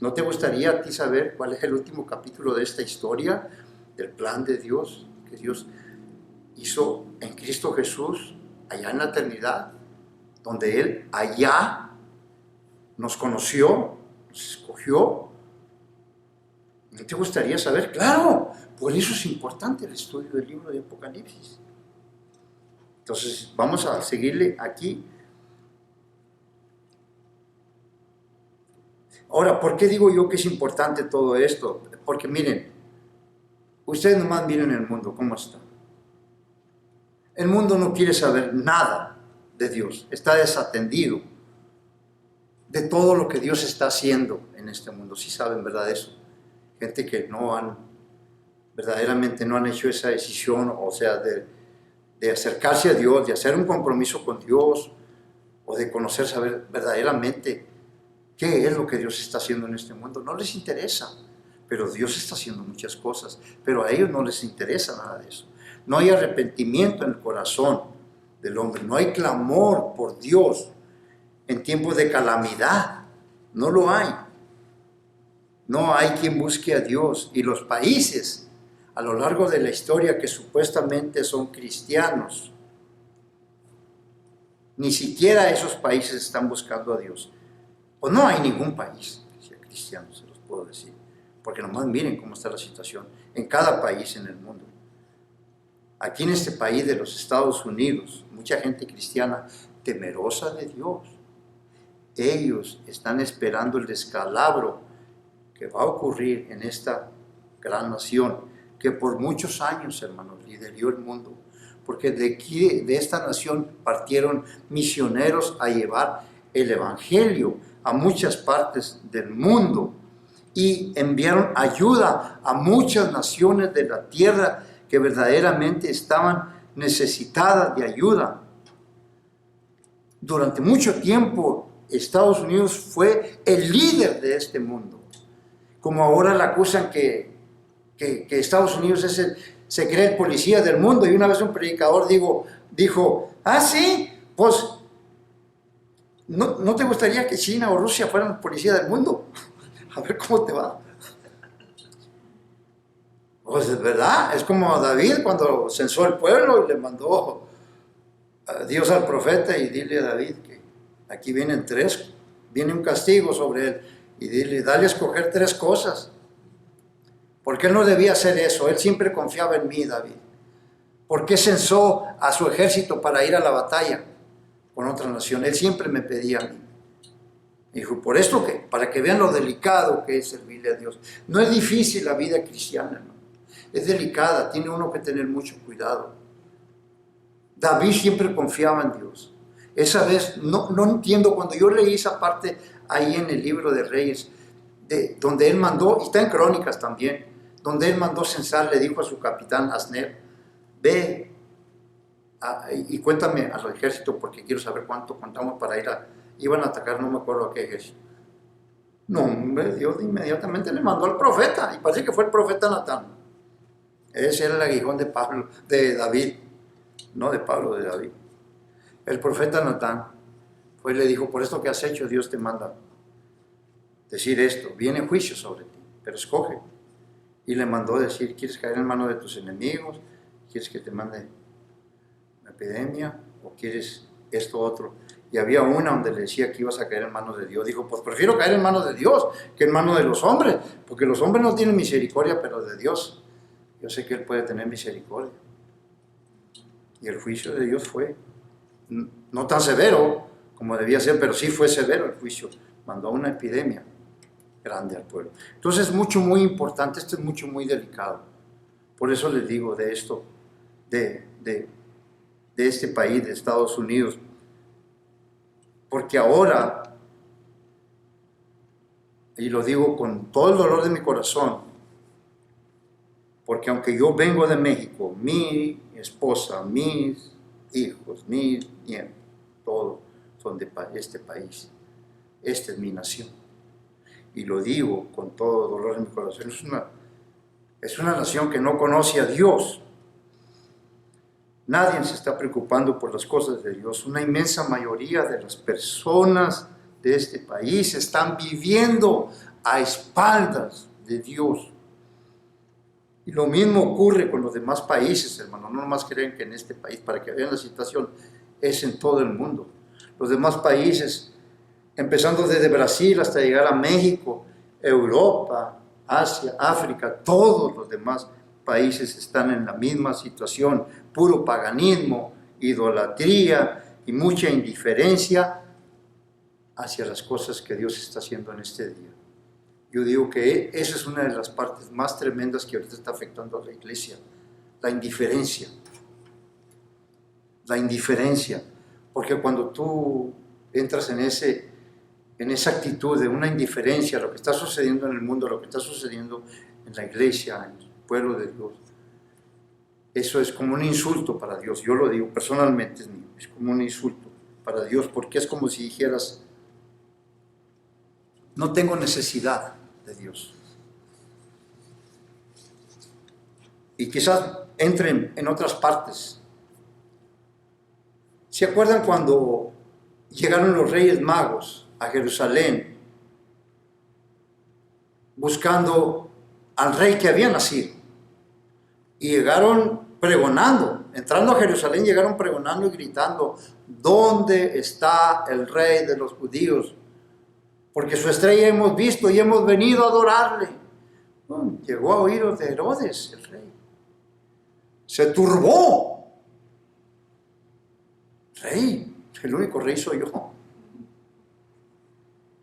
¿No te gustaría a ti saber cuál es el último capítulo de esta historia del plan de Dios que Dios hizo en Cristo Jesús allá en la eternidad, donde Él allá nos conoció, nos escogió? ¿No te gustaría saber? Claro, por eso es importante el estudio del libro de Apocalipsis. Entonces vamos a seguirle aquí. Ahora, ¿por qué digo yo que es importante todo esto? Porque miren, ustedes nomás miren el mundo, ¿cómo está? El mundo no quiere saber nada de Dios, está desatendido de todo lo que Dios está haciendo en este mundo. Sí saben, ¿verdad? Eso. Gente que verdaderamente no han hecho esa decisión, o sea, de acercarse a Dios, de hacer un compromiso con Dios, o de conocer, saber verdaderamente qué es lo que Dios está haciendo en este mundo. No les interesa, pero Dios está haciendo muchas cosas, pero a ellos no les interesa nada de eso. No hay arrepentimiento en el corazón del hombre, no hay clamor por Dios en tiempos de calamidad, no lo hay. No hay quien busque a Dios, y los países a lo largo de la historia que supuestamente son cristianos, ni siquiera esos países están buscando a Dios. O no hay ningún país que sea cristiano, se los puedo decir, porque nomás miren cómo está la situación en cada país en el mundo. Aquí en este país de los Estados Unidos, mucha gente cristiana temerosa de Dios. Ellos están esperando el descalabro que va a ocurrir en esta gran nación, que por muchos años, hermanos, lideró el mundo, porque de aquí, de esta nación, partieron misioneros a llevar el evangelio a muchas partes del mundo y enviaron ayuda a muchas naciones de la tierra que verdaderamente estaban necesitadas de ayuda. Durante mucho tiempo, Estados Unidos fue el líder de este mundo. Como ahora le acusan que Estados Unidos se cree el policía del mundo, y una vez un predicador dijo, sí, pues, ¿no te gustaría que China o Rusia fueran el policía del mundo? A ver cómo te va. Pues es verdad, es como David cuando censó el pueblo y le mandó a Dios al profeta y dile a David que aquí viene un castigo sobre él, y dale a escoger 3 cosas. Porque él no debía hacer eso, él siempre confiaba en mí, David. ¿Por qué censó a su ejército para ir a la batalla con otra nación? Él siempre me pedía a mí. Dijo, ¿por esto qué? Para que vean lo delicado que es servirle a Dios. No es difícil la vida cristiana, ¿no? Es delicada, tiene uno que tener mucho cuidado. David siempre confiaba en Dios. Esa vez, no entiendo, cuando yo leí esa parte ahí en el libro de Reyes, donde él mandó, y está en Crónicas también, donde él mandó censar, le dijo a su capitán Asner, ve y cuéntame al ejército porque quiero saber cuánto contamos para iban a atacar, no me acuerdo a qué ejército. No, hombre, Dios inmediatamente le mandó al profeta, y parece que fue el profeta Natán. Ese era el aguijón de David, no de Pablo, de David. El profeta Natán fue y le dijo, por esto que has hecho, Dios te manda decir esto, viene juicio sobre ti, pero escoge. Y le mandó decir, ¿quieres caer en manos de tus enemigos? ¿Quieres que te mande una epidemia? ¿O quieres esto otro? Y había una donde le decía que ibas a caer en manos de Dios. Dijo, pues prefiero caer en manos de Dios que en manos de los hombres, porque los hombres no tienen misericordia, pero de Dios yo sé que Él puede tener misericordia. Y el juicio de Dios fue no tan severo como debía ser, pero sí fue severo el juicio. Mandó una epidemia grande al pueblo. Entonces es muy importante, esto es muy delicado. Por eso les digo de esto, de este país, de Estados Unidos, porque ahora y lo digo con todo el dolor de mi corazón, porque aunque yo vengo de México, mi esposa, mis hijos, mis nietos, todos son de este país. Esta es mi nación. Y lo digo con todo dolor en mi corazón. Es una nación que no conoce a Dios. Nadie se está preocupando por las cosas de Dios. Una inmensa mayoría de las personas de este país están viviendo a espaldas de Dios. Y lo mismo ocurre con los demás países, hermano. No nomás creen que en este país, para que vean la situación, es en todo el mundo. Los demás países, empezando desde Brasil hasta llegar a México, Europa, Asia, África, todos los demás países están en la misma situación, puro paganismo, idolatría y mucha indiferencia hacia las cosas que Dios está haciendo en este día. Yo digo que esa es una de las partes más tremendas que ahorita está afectando a la iglesia, la indiferencia. La indiferencia, porque cuando tú entras en esa actitud de una indiferencia a lo que está sucediendo en el mundo, a lo que está sucediendo en la iglesia, en el pueblo de Dios, eso es como un insulto para Dios. Yo lo digo personalmente, es como un insulto para Dios, porque es como si dijeras, no tengo necesidad de Dios. Y quizás entren en otras partes. ¿Se acuerdan cuando llegaron los Reyes Magos a Jerusalén buscando al rey que había nacido? Y llegaron pregonando, entrando a Jerusalén, llegaron pregonando y gritando, ¿dónde está el rey de los judíos? Porque su estrella hemos visto y hemos venido a adorarle. Llegó a oídos de Herodes, el rey. Se turbó. Rey, el único rey soy yo.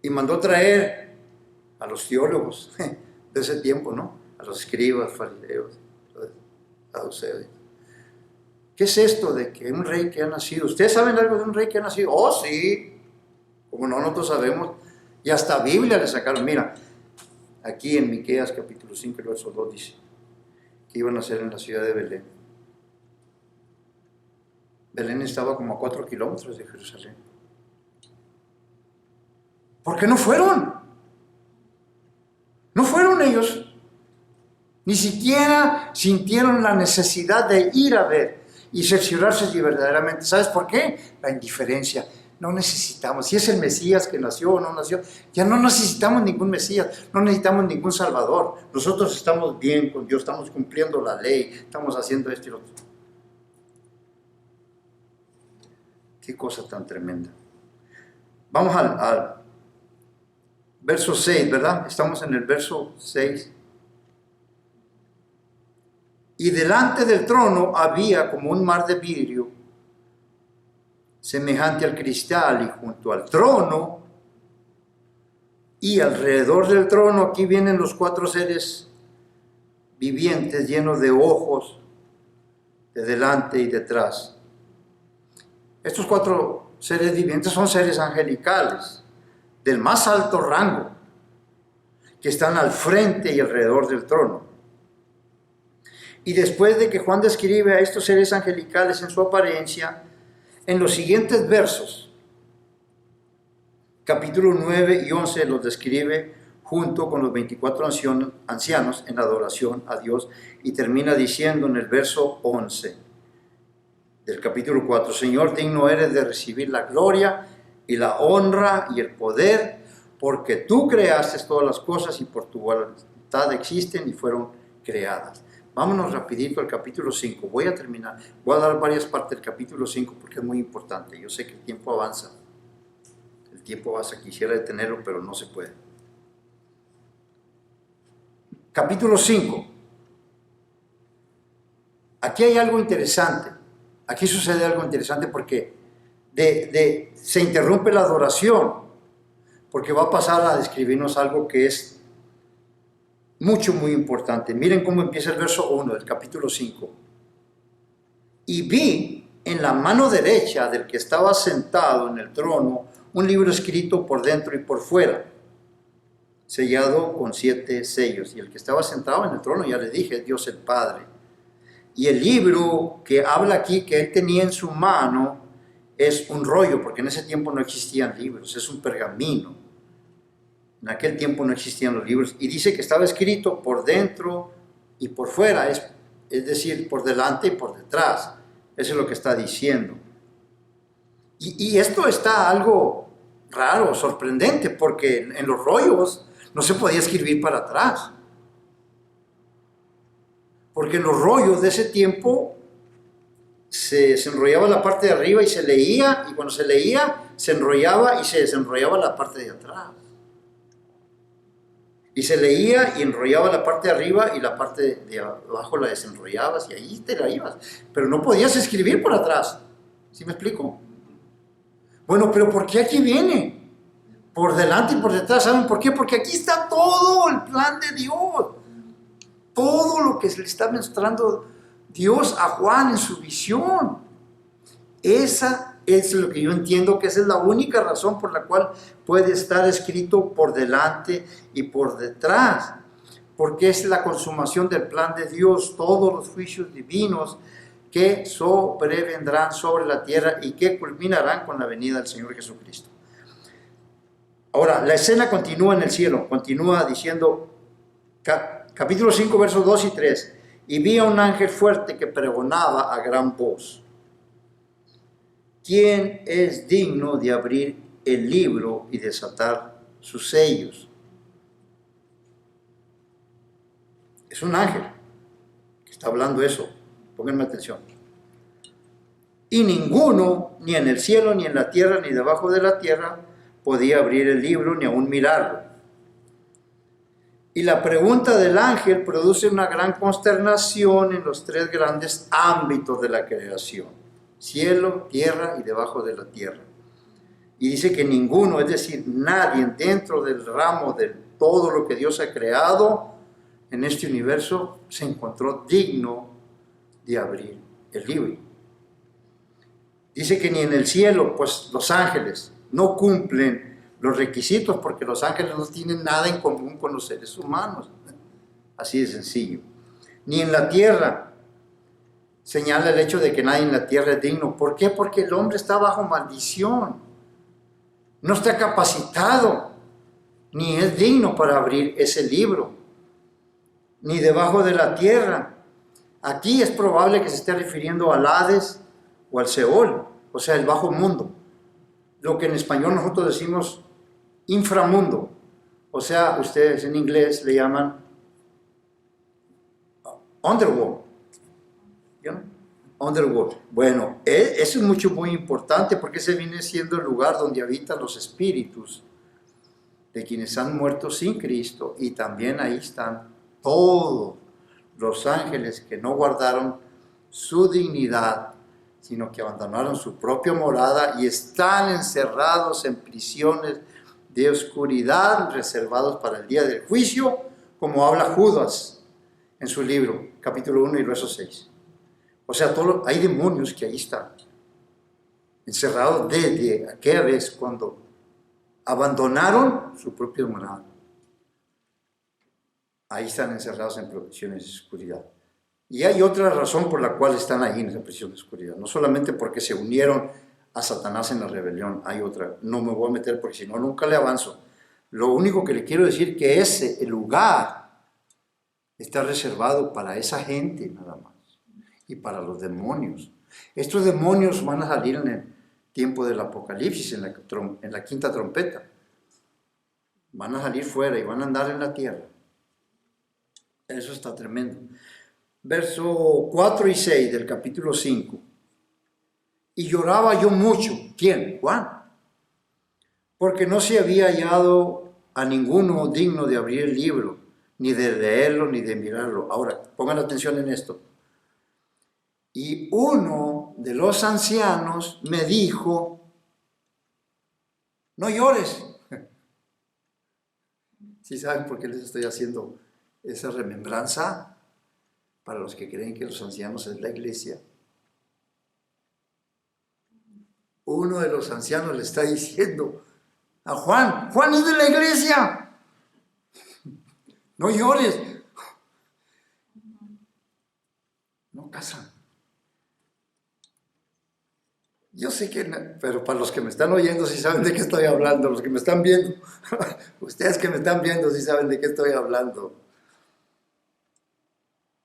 Y mandó traer a los teólogos de ese tiempo, ¿no? A los escribas, fariseos, saduceos. ¿Qué es esto de que un rey que ha nacido? ¿Ustedes saben algo de un rey que ha nacido? Oh, sí. Como no, nosotros sabemos. Y hasta Biblia le sacaron. Mira, aquí en Miqueas capítulo 5, verso 2 dice que iban a nacer en la ciudad de Belén. Belén estaba como a 4 kilómetros de Jerusalén. ¿Por qué no fueron? No fueron ellos. Ni siquiera sintieron la necesidad de ir a ver y cerciorarse si verdaderamente. ¿Sabes por qué? La indiferencia. No necesitamos, si es el Mesías que nació o no nació, ya no necesitamos ningún Mesías, no necesitamos ningún Salvador. Nosotros estamos bien con Dios, estamos cumpliendo la ley, estamos haciendo esto y lo otro. Qué cosa tan tremenda. Vamos al verso 6, ¿verdad? Estamos en el verso 6. Y delante del trono había como un mar de vidrio, semejante al cristal, y junto al trono y alrededor del trono, aquí vienen los 4 seres vivientes llenos de ojos de delante y detrás. Estos 4 seres vivientes son seres angelicales del más alto rango que están al frente y alrededor del trono. Y después de que Juan describe a estos seres angelicales en su apariencia, en los siguientes versos, capítulo 9 y 11, los describe junto con los 24 ancianos en adoración a Dios, y termina diciendo en el verso 11 del capítulo 4, Señor, digno eres de recibir la gloria y la honra y el poder, porque tú creaste todas las cosas y por tu voluntad existen y fueron creadas. Vámonos rapidito al capítulo 5. Voy a terminar. Voy a dar varias partes del capítulo 5 porque es muy importante. Yo sé que el tiempo avanza. El tiempo avanza. Quisiera detenerlo, pero no se puede. Capítulo 5. Aquí hay algo interesante. Aquí sucede algo interesante porque se interrumpe la adoración, porque va a pasar a describirnos algo que es muy importante. Miren cómo empieza el verso 1 del capítulo 5. Y vi en la mano derecha del que estaba sentado en el trono un libro escrito por dentro y por fuera, sellado con 7 sellos. Y el que estaba sentado en el trono, ya le dije, es Dios el Padre. Y el libro que habla aquí, que él tenía en su mano, es un rollo, porque en ese tiempo no existían libros, es un pergamino. En aquel tiempo no existían los libros. Y dice que estaba escrito por dentro y por fuera, es decir, por delante y por detrás. Eso es lo que está diciendo. Y esto está algo raro, sorprendente, porque en los rollos no se podía escribir para atrás. Porque en los rollos de ese tiempo se enrollaba la parte de arriba y se leía, y cuando se leía se enrollaba y se desenrollaba la parte de atrás. Y se leía y enrollaba la parte de arriba y la parte de abajo la desenrollabas y ahí te la ibas. Pero no podías escribir por atrás. ¿Sí me explico? Bueno, pero ¿por qué aquí viene? Por delante y por detrás. ¿Saben por qué? Porque aquí está todo el plan de Dios. Todo lo que se le está mostrando Dios a Juan en su visión. Esa es lo que yo entiendo que esa es la única razón por la cual puede estar escrito por delante y por detrás. Porque es la consumación del plan de Dios, todos los juicios divinos que sobrevendrán sobre la tierra y que culminarán con la venida del Señor Jesucristo. Ahora, la escena continúa en el cielo, continúa diciendo, capítulo 5, versos 2 y 3, y vi a un ángel fuerte que pregonaba a gran voz: ¿quién es digno de abrir el libro y desatar sus sellos? Es un ángel que está hablando eso. Pónganme atención. Y ninguno, ni en el cielo, ni en la tierra, ni debajo de la tierra, podía abrir el libro ni aún mirarlo. Y la pregunta del ángel produce una gran consternación en los 3 grandes ámbitos de la creación: cielo, tierra y debajo de la tierra. Y dice que ninguno, es decir, nadie dentro del ramo de todo lo que Dios ha creado en este universo, se encontró digno de abrir el libro. Dice que ni en el cielo, pues los ángeles no cumplen los requisitos, porque los ángeles no tienen nada en común con los seres humanos. Así de sencillo. Ni en la tierra. Señala el hecho de que nadie en la tierra es digno. ¿Por qué? Porque el hombre está bajo maldición. No está capacitado, ni es digno para abrir ese libro. Ni debajo de la tierra. Aquí es probable que se esté refiriendo al Hades o al Seol, o sea, el bajo mundo. Lo que en español nosotros decimos inframundo. O sea, ustedes en inglés le llaman underworld. ¿Ya? Underworld. Bueno, eso es muy importante, porque ese viene siendo el lugar donde habitan los espíritus de quienes han muerto sin Cristo, y también ahí están todos los ángeles que no guardaron su dignidad, sino que abandonaron su propia morada y están encerrados en prisiones de oscuridad, reservados para el día del juicio, como habla Judas en su libro, capítulo 1 y verso 6. O sea, hay demonios que ahí están, encerrados desde aquella vez cuando abandonaron su propia morada. Ahí están encerrados en prisiones de oscuridad. Y hay otra razón por la cual están ahí en esa prisión de oscuridad. No solamente porque se unieron a Satanás en la rebelión, hay otra. No me voy a meter porque si no, nunca le avanzo. Lo único que le quiero decir que el lugar está reservado para esa gente nada más. Y para los demonios. Estos demonios van a salir en el tiempo del Apocalipsis, en la quinta trompeta. Van a salir fuera y van a andar en la tierra. Eso está tremendo. Verso 4 y 6 del capítulo 5. Y lloraba yo mucho. ¿Quién? Juan. Porque no se había hallado a ninguno digno de abrir el libro, ni de leerlo, ni de mirarlo. Ahora, pongan atención en esto. Y uno de los ancianos me dijo: no llores. ¿Sí saben por qué les estoy haciendo esa remembranza? Para los que creen que los ancianos es la iglesia. Uno de los ancianos le está diciendo a Juan: Juan es de la iglesia. no llores. No casan. Yo sé que, pero para los que me están oyendo sí saben de qué estoy hablando, los que me están viendo, ustedes que me están viendo sí saben de qué estoy hablando.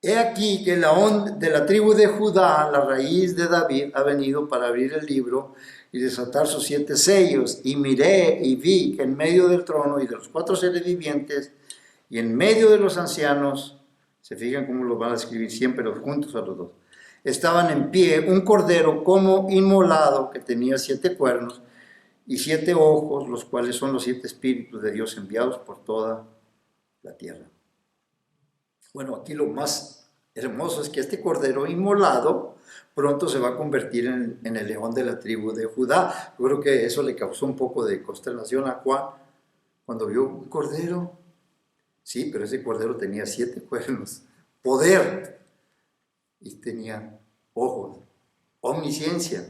He aquí que de la tribu de Judá, la raíz de David, ha venido para abrir el libro y desatar sus 7 sellos. Y miré y vi que en medio del trono y de los 4 seres vivientes y en medio de los ancianos, se fijan cómo los van a escribir siempre los juntos a los dos, estaban en pie un cordero como inmolado que tenía 7 cuernos y 7 ojos, los cuales son los 7 espíritus de Dios enviados por toda la tierra. Bueno, aquí lo más hermoso es que este cordero inmolado pronto se va a convertir en el león de la tribu de Judá. Yo creo que eso le causó un poco de consternación a Juan cuando vio un cordero. Sí, pero ese cordero tenía 7 cuernos, poder, y tenía ojos, omnisciencia.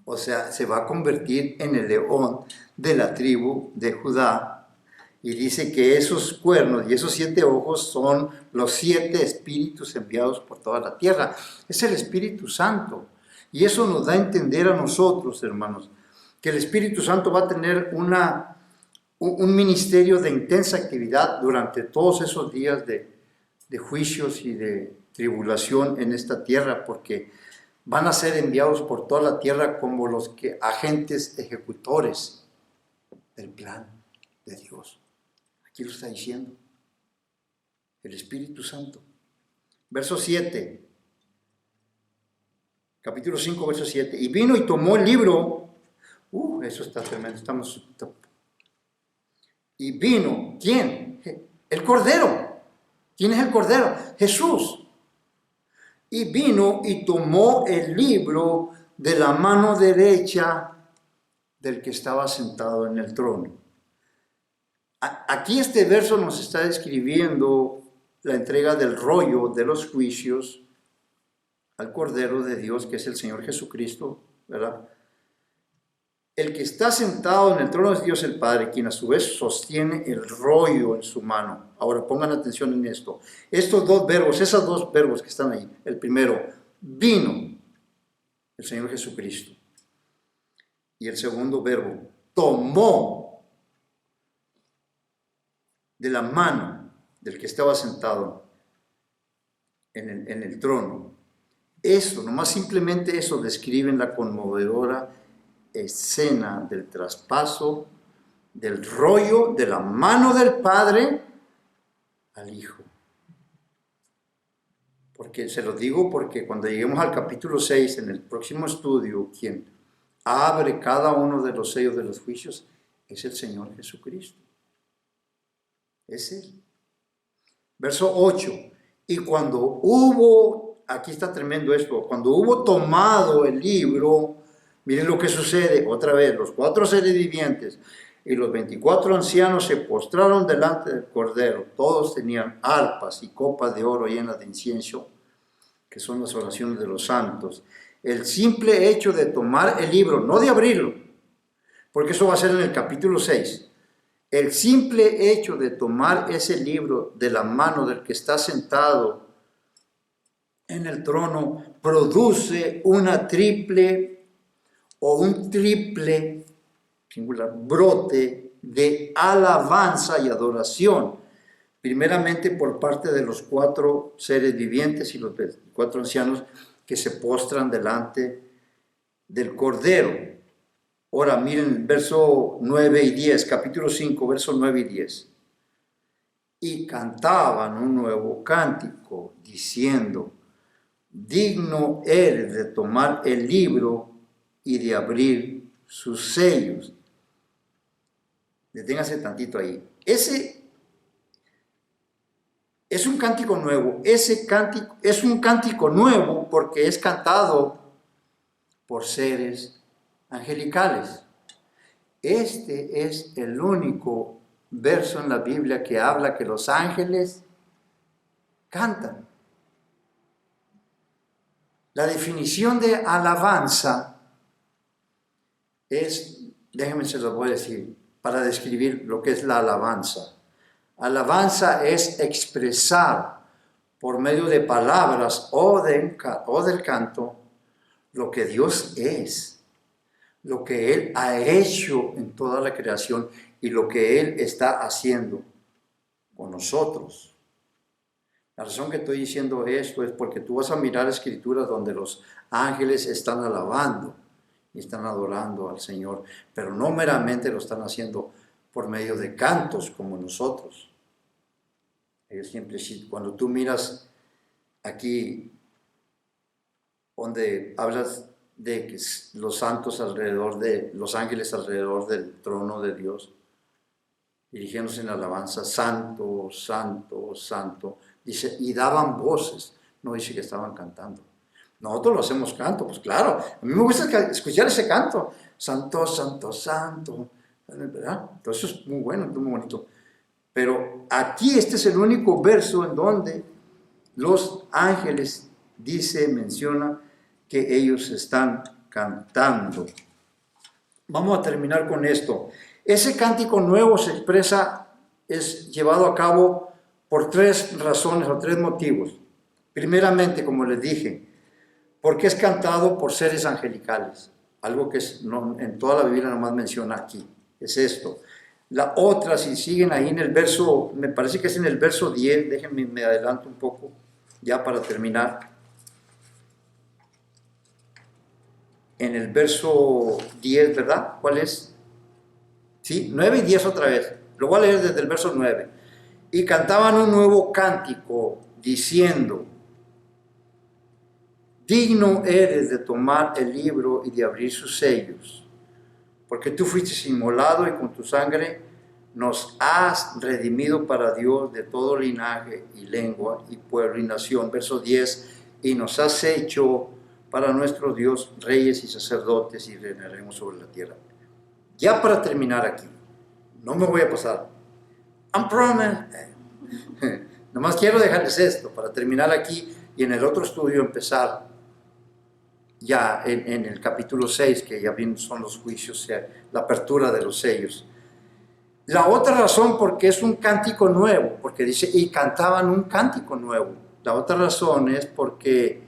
O sea, se va a convertir en el león de la tribu de Judá. Y dice que esos cuernos y esos 7 ojos son los 7 espíritus enviados por toda la tierra. Es el Espíritu Santo. Y eso nos da a entender a nosotros, hermanos, que el Espíritu Santo va a tener un ministerio de intensa actividad durante todos esos días de juicios y de tribulación en esta tierra, porque van a ser enviados por toda la tierra como los agentes ejecutores del plan de Dios. Aquí lo está diciendo el Espíritu Santo. Verso 7, capítulo 5, verso 7. Y vino y tomó el libro. Eso está tremendo. Y vino, ¿quién? El Cordero. ¿Quién es el Cordero? Jesús. Y vino y tomó el libro de la mano derecha del que estaba sentado en el trono. Aquí este verso nos está describiendo la entrega del rollo de los juicios al Cordero de Dios, que es el Señor Jesucristo, ¿verdad? El que está sentado en el trono es Dios el Padre, quien a su vez sostiene el rollo en su mano. Ahora pongan atención en esto. Estos 2 verbos, esos 2 verbos que están ahí. El primero, vino el Señor Jesucristo. Y el segundo verbo, tomó de la mano del que estaba sentado en el trono. Eso, nomás simplemente eso, describe la conmovedora escena del traspaso del rollo de la mano del Padre al Hijo. Porque se lo digo porque cuando lleguemos al capítulo 6, en el próximo estudio, quien abre cada uno de los sellos de los juicios es el Señor Jesucristo. Es Él. Verso 8. Y cuando hubo, aquí está tremendo esto, cuando hubo tomado el libro, miren lo que sucede, otra vez, los 4 seres vivientes y los 24 ancianos se postraron delante del Cordero. Todos tenían arpas y copas de oro llenas de incienso, que son las oraciones de los santos. El simple hecho de tomar el libro, no de abrirlo, porque eso va a ser en el capítulo 6, el simple hecho de tomar ese libro de la mano del que está sentado en el trono produce un triple singular brote de alabanza y adoración, primeramente por parte de los 4 seres vivientes y los 4 ancianos que se postran delante del Cordero. Ahora miren el verso 9 y 10, capítulo 5, versos 9 y 10. Y cantaban un nuevo cántico, diciendo: digno eres de tomar el libro y de abrir sus sellos. Deténgase tantito ahí. Ese es un cántico nuevo. Ese cántico es un cántico nuevo porque es cantado por seres angelicales. Este es el único verso en la Biblia que habla que los ángeles cantan. La definición de alabanza es, déjenme se lo voy a decir, para describir lo que es la alabanza. Alabanza es expresar por medio de palabras o del canto lo que Dios es, lo que Él ha hecho en toda la creación y lo que Él está haciendo con nosotros. La razón que estoy diciendo esto es porque tú vas a mirar escrituras donde los ángeles están alabando y están adorando al Señor, pero no meramente lo están haciendo por medio de cantos como nosotros. Ellos siempre, cuando tú miras aquí donde hablas de que los santos alrededor de, los ángeles alrededor del trono de Dios, dirigiéndose en alabanza, santo, santo, santo, dice, y daban voces, no dice que estaban cantando. Nosotros lo hacemos canto, pues claro, a mí me gusta escuchar ese canto, santo, santo, santo, ¿verdad? Entonces eso es muy bueno, muy bonito. Pero aquí este es el único verso en donde los ángeles menciona que ellos están cantando. Vamos a terminar con esto. Ese cántico nuevo se expresa, es llevado a cabo por tres razones o tres motivos. Primeramente, como les dije, porque es cantado por seres angelicales, algo que en toda la Biblia nomás menciona aquí, es esto. La otra, si siguen ahí en el verso, me parece que es en el verso 10, déjenme, me adelanto un poco, ya para terminar. En el verso 10, ¿verdad? ¿Cuál es? Sí, 9 y 10 otra vez. Lo voy a leer desde el verso 9. Y cantaban un nuevo cántico, diciendo, digno eres de tomar el libro y de abrir sus sellos, porque tú fuiste inmolado y con tu sangre nos has redimido para Dios de todo linaje y lengua y pueblo y nación. Verso 10, y nos has hecho para nuestro Dios reyes y sacerdotes y reinaremos sobre la tierra. Ya para terminar aquí, no me voy a pasar. I'm promised. Nomás quiero dejarles esto para terminar aquí y en el otro estudio empezar ya en el capítulo 6, que ya bien son los juicios, la apertura de los sellos. La otra razón porque es un cántico nuevo, porque dice, y cantaban un cántico nuevo. La otra razón es porque,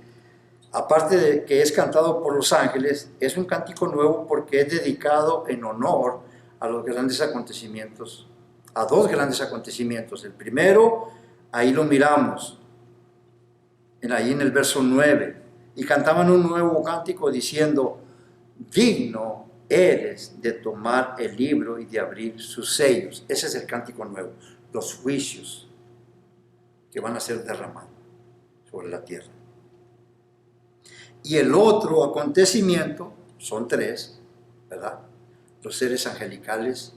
aparte de que es cantado por los ángeles, es un cántico nuevo porque es dedicado en honor a los grandes acontecimientos, a dos grandes acontecimientos. El primero, ahí lo miramos, ahí en el verso 9, y cantaban un nuevo cántico diciendo, digno eres de tomar el libro y de abrir sus sellos. Ese es el cántico nuevo, los juicios que van a ser derramados sobre la tierra. Y el otro acontecimiento, son tres, ¿verdad? Los seres angelicales,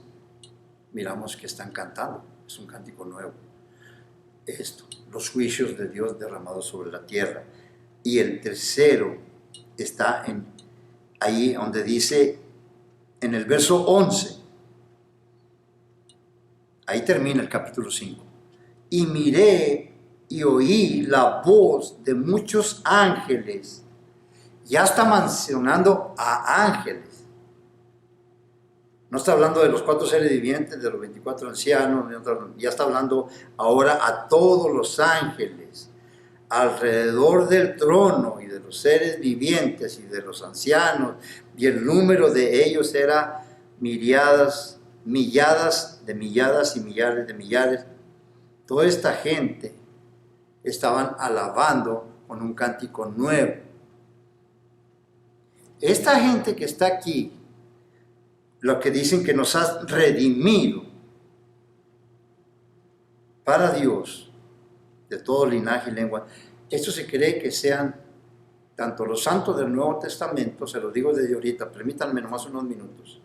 miramos que están cantando, es un cántico nuevo. Esto, los juicios de Dios derramados sobre la tierra. Y el tercero está ahí donde dice, en el verso 11, ahí termina el capítulo 5. Y miré y oí la voz de muchos ángeles. Ya está mencionando a ángeles. No está hablando de los 4 seres vivientes, de los 24 ancianos, ya está hablando ahora a todos los ángeles alrededor del trono y de los seres vivientes y de los ancianos, y el número de ellos era milladas y millares de millares. Toda esta gente estaban alabando con un cántico nuevo. Esta gente que está aquí, lo que dicen que nos has redimido para Dios de todo linaje y lengua, esto se cree que sean tanto los santos del Nuevo Testamento, se los digo desde ahorita, permítanme nomás unos minutos,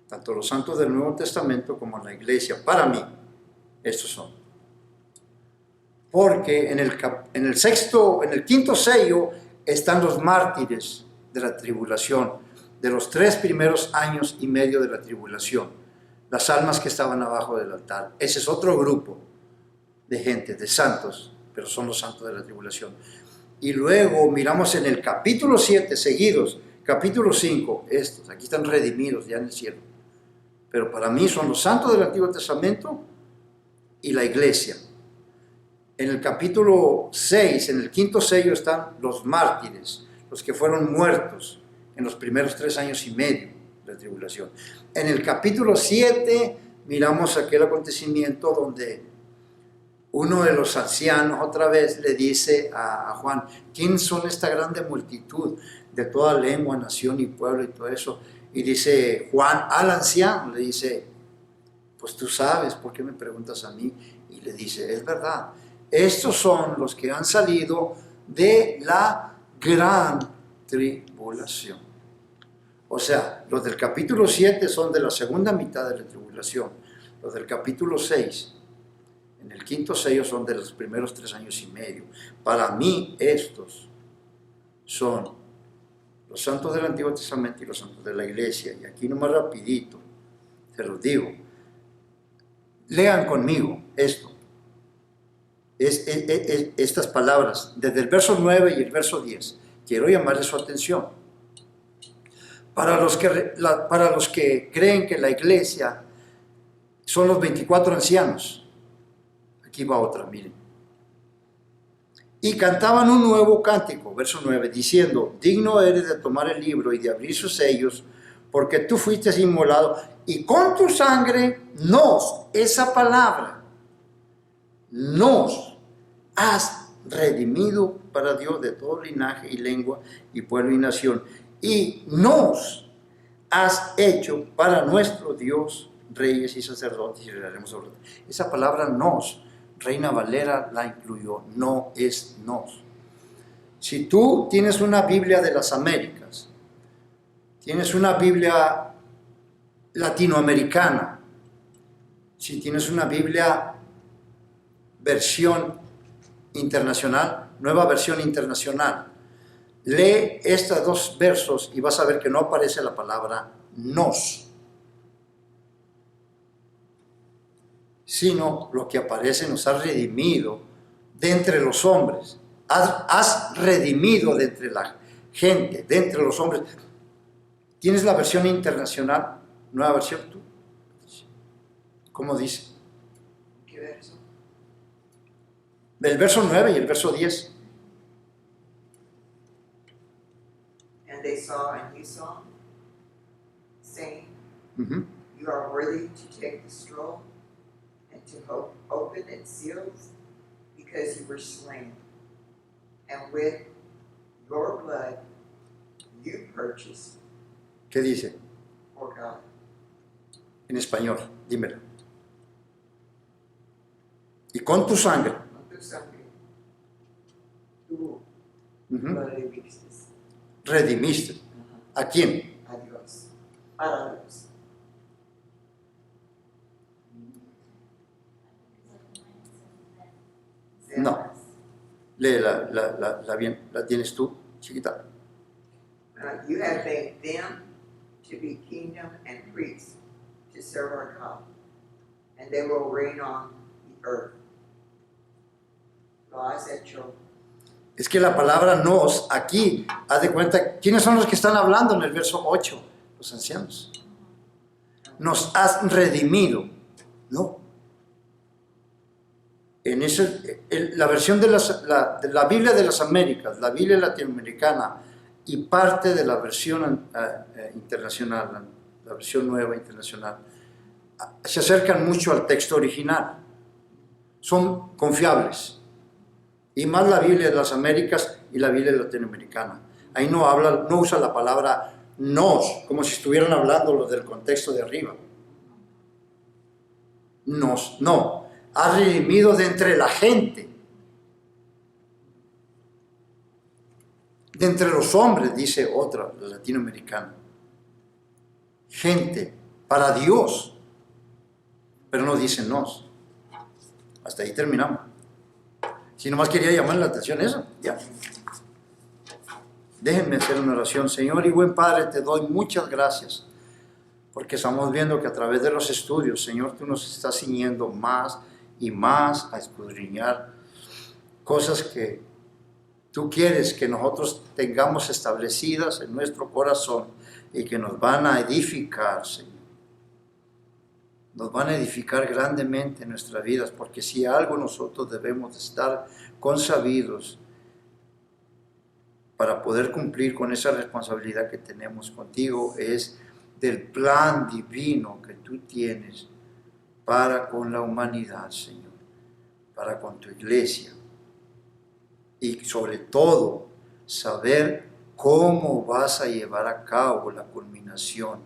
tanto los santos del Nuevo Testamento como la iglesia, para mí, estos son. Porque en el quinto sello están los mártires de la tribulación, de los 3 primeros años y medio de la tribulación, las almas que estaban abajo del altar. Ese es otro grupo de gente, de santos, pero son los santos de la tribulación. Y luego miramos en el capítulo 7 seguidos, capítulo 5, estos, aquí están redimidos ya en el cielo. Pero para mí son los santos del Antiguo Testamento y la iglesia. En el capítulo 6, en el quinto sello, están los mártires, los que fueron muertos en los primeros 3 años y medio de la tribulación. En el capítulo 7 miramos aquel acontecimiento donde uno de los ancianos otra vez le dice a Juan: ¿quién son esta grande multitud de toda lengua, nación y pueblo y todo eso? Y dice Juan al anciano, le dice: pues tú sabes, ¿por qué me preguntas a mí? Y le dice: es verdad, estos son los que han salido de la gran tribulación. O sea, los del capítulo 7 son de la segunda mitad de la tribulación. Los del capítulo 6, en el quinto sello, son de los primeros 3 años y medio. Para mí estos son los santos del Antiguo Testamento y los santos de la iglesia. Y aquí nomás rapidito, se los digo. Lean conmigo esto. Estas palabras, desde el verso 9 y el verso 10. Quiero llamarles su atención. Para los que creen que la iglesia son los 24 ancianos. Aquí va otra, miren. Y cantaban un nuevo cántico, verso 9, diciendo: digno eres de tomar el libro y de abrir sus sellos, porque tú fuiste inmolado, y con tu sangre esa palabra, nos has redimido para Dios de todo linaje y lengua y pueblo y nación, y nos has hecho para nuestro Dios reyes y sacerdotes, y reinaremos sobre él. Esa palabra nos, Reina Valera la incluyó, no es nos. Si tú tienes una Biblia de las Américas, tienes una Biblia latinoamericana, si tienes una Biblia versión internacional, nueva versión internacional, lee estos 2 versos y vas a ver que no aparece la palabra nos, sino lo que aparece: nos has redimido de entre los hombres, has redimido de entre la gente, de entre los hombres. ¿Tienes la versión internacional? Nueva versión tú. ¿Cómo dice? ¿Qué verso? Del verso 9 y el verso 10. And they saw a new song, saying, Uh-huh. you are worthy to take the scroll and to open its seals, because you were slain, and with your blood you purchased ¿Qué dice? for God. En español, dímelo. Y con tu sangre. Con tu sangre, tú Uh-huh. lo redimiste. Redimiste. ¿A quién? A Dios, para Dios. No. Lee la bien. ¿La tienes tú, chiquita? You have made them to be kingdom and priests to serve our God, and they will reign on the earth. Lo has hecho. Es que la palabra nos, aquí, haz de cuenta, ¿quiénes son los que están hablando en el verso 8? Los ancianos. Nos has redimido. No. En la versión de la Biblia de las Américas, la Biblia latinoamericana y parte de la versión internacional, la versión nueva internacional, se acercan mucho al texto original. Son confiables. Y más la Biblia de las Américas y la Biblia latinoamericana. Ahí no usa la palabra nos, como si estuvieran hablando los del contexto de arriba. Nos, no. Ha redimido de entre la gente, de entre los hombres, dice otra, la latinoamericana. Gente, para Dios, pero no dice nos. Hasta ahí terminamos. Si nomás quería llamar la atención eso, ya. Déjenme hacer una oración. Señor y buen Padre, te doy muchas gracias, porque estamos viendo que a través de los estudios, Señor, tú nos estás ciñendo más y más a escudriñar cosas que tú quieres que nosotros tengamos establecidas en nuestro corazón y que nos van a edificar, Señor. nos van a edificar grandemente en nuestras vidas, porque si algo nosotros debemos de estar consabidos para poder cumplir con esa responsabilidad que tenemos contigo, es del plan divino que tú tienes para con la humanidad, Señor, para con tu iglesia, y sobre todo saber cómo vas a llevar a cabo la culminación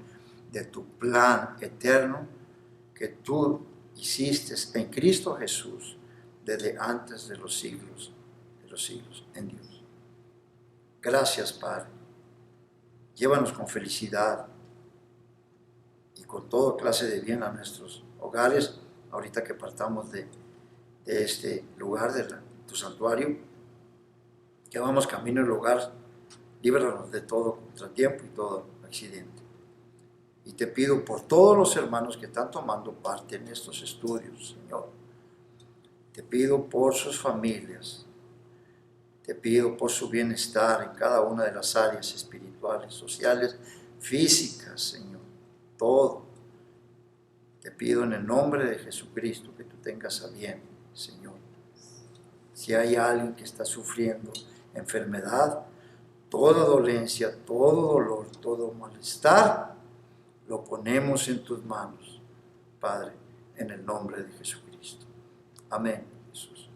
de tu plan eterno que tú hiciste en Cristo Jesús desde antes de los siglos en Dios. Gracias, Padre. Llévanos con felicidad y con toda clase de bien a nuestros hogares, ahorita que partamos de este lugar, de tu santuario, que vamos camino al hogar. Líbranos de todo contratiempo y todo accidente. Y te pido por todos los hermanos que están tomando parte en estos estudios, Señor. Te pido por sus familias. Te pido por su bienestar en cada una de las áreas espirituales, sociales, físicas, Señor. Todo. Te pido en el nombre de Jesucristo que tú tengas a bien, Señor. Si hay alguien que está sufriendo enfermedad, toda dolencia, todo dolor, todo malestar, lo ponemos en tus manos, Padre, en el nombre de Jesucristo. Amén, Jesús.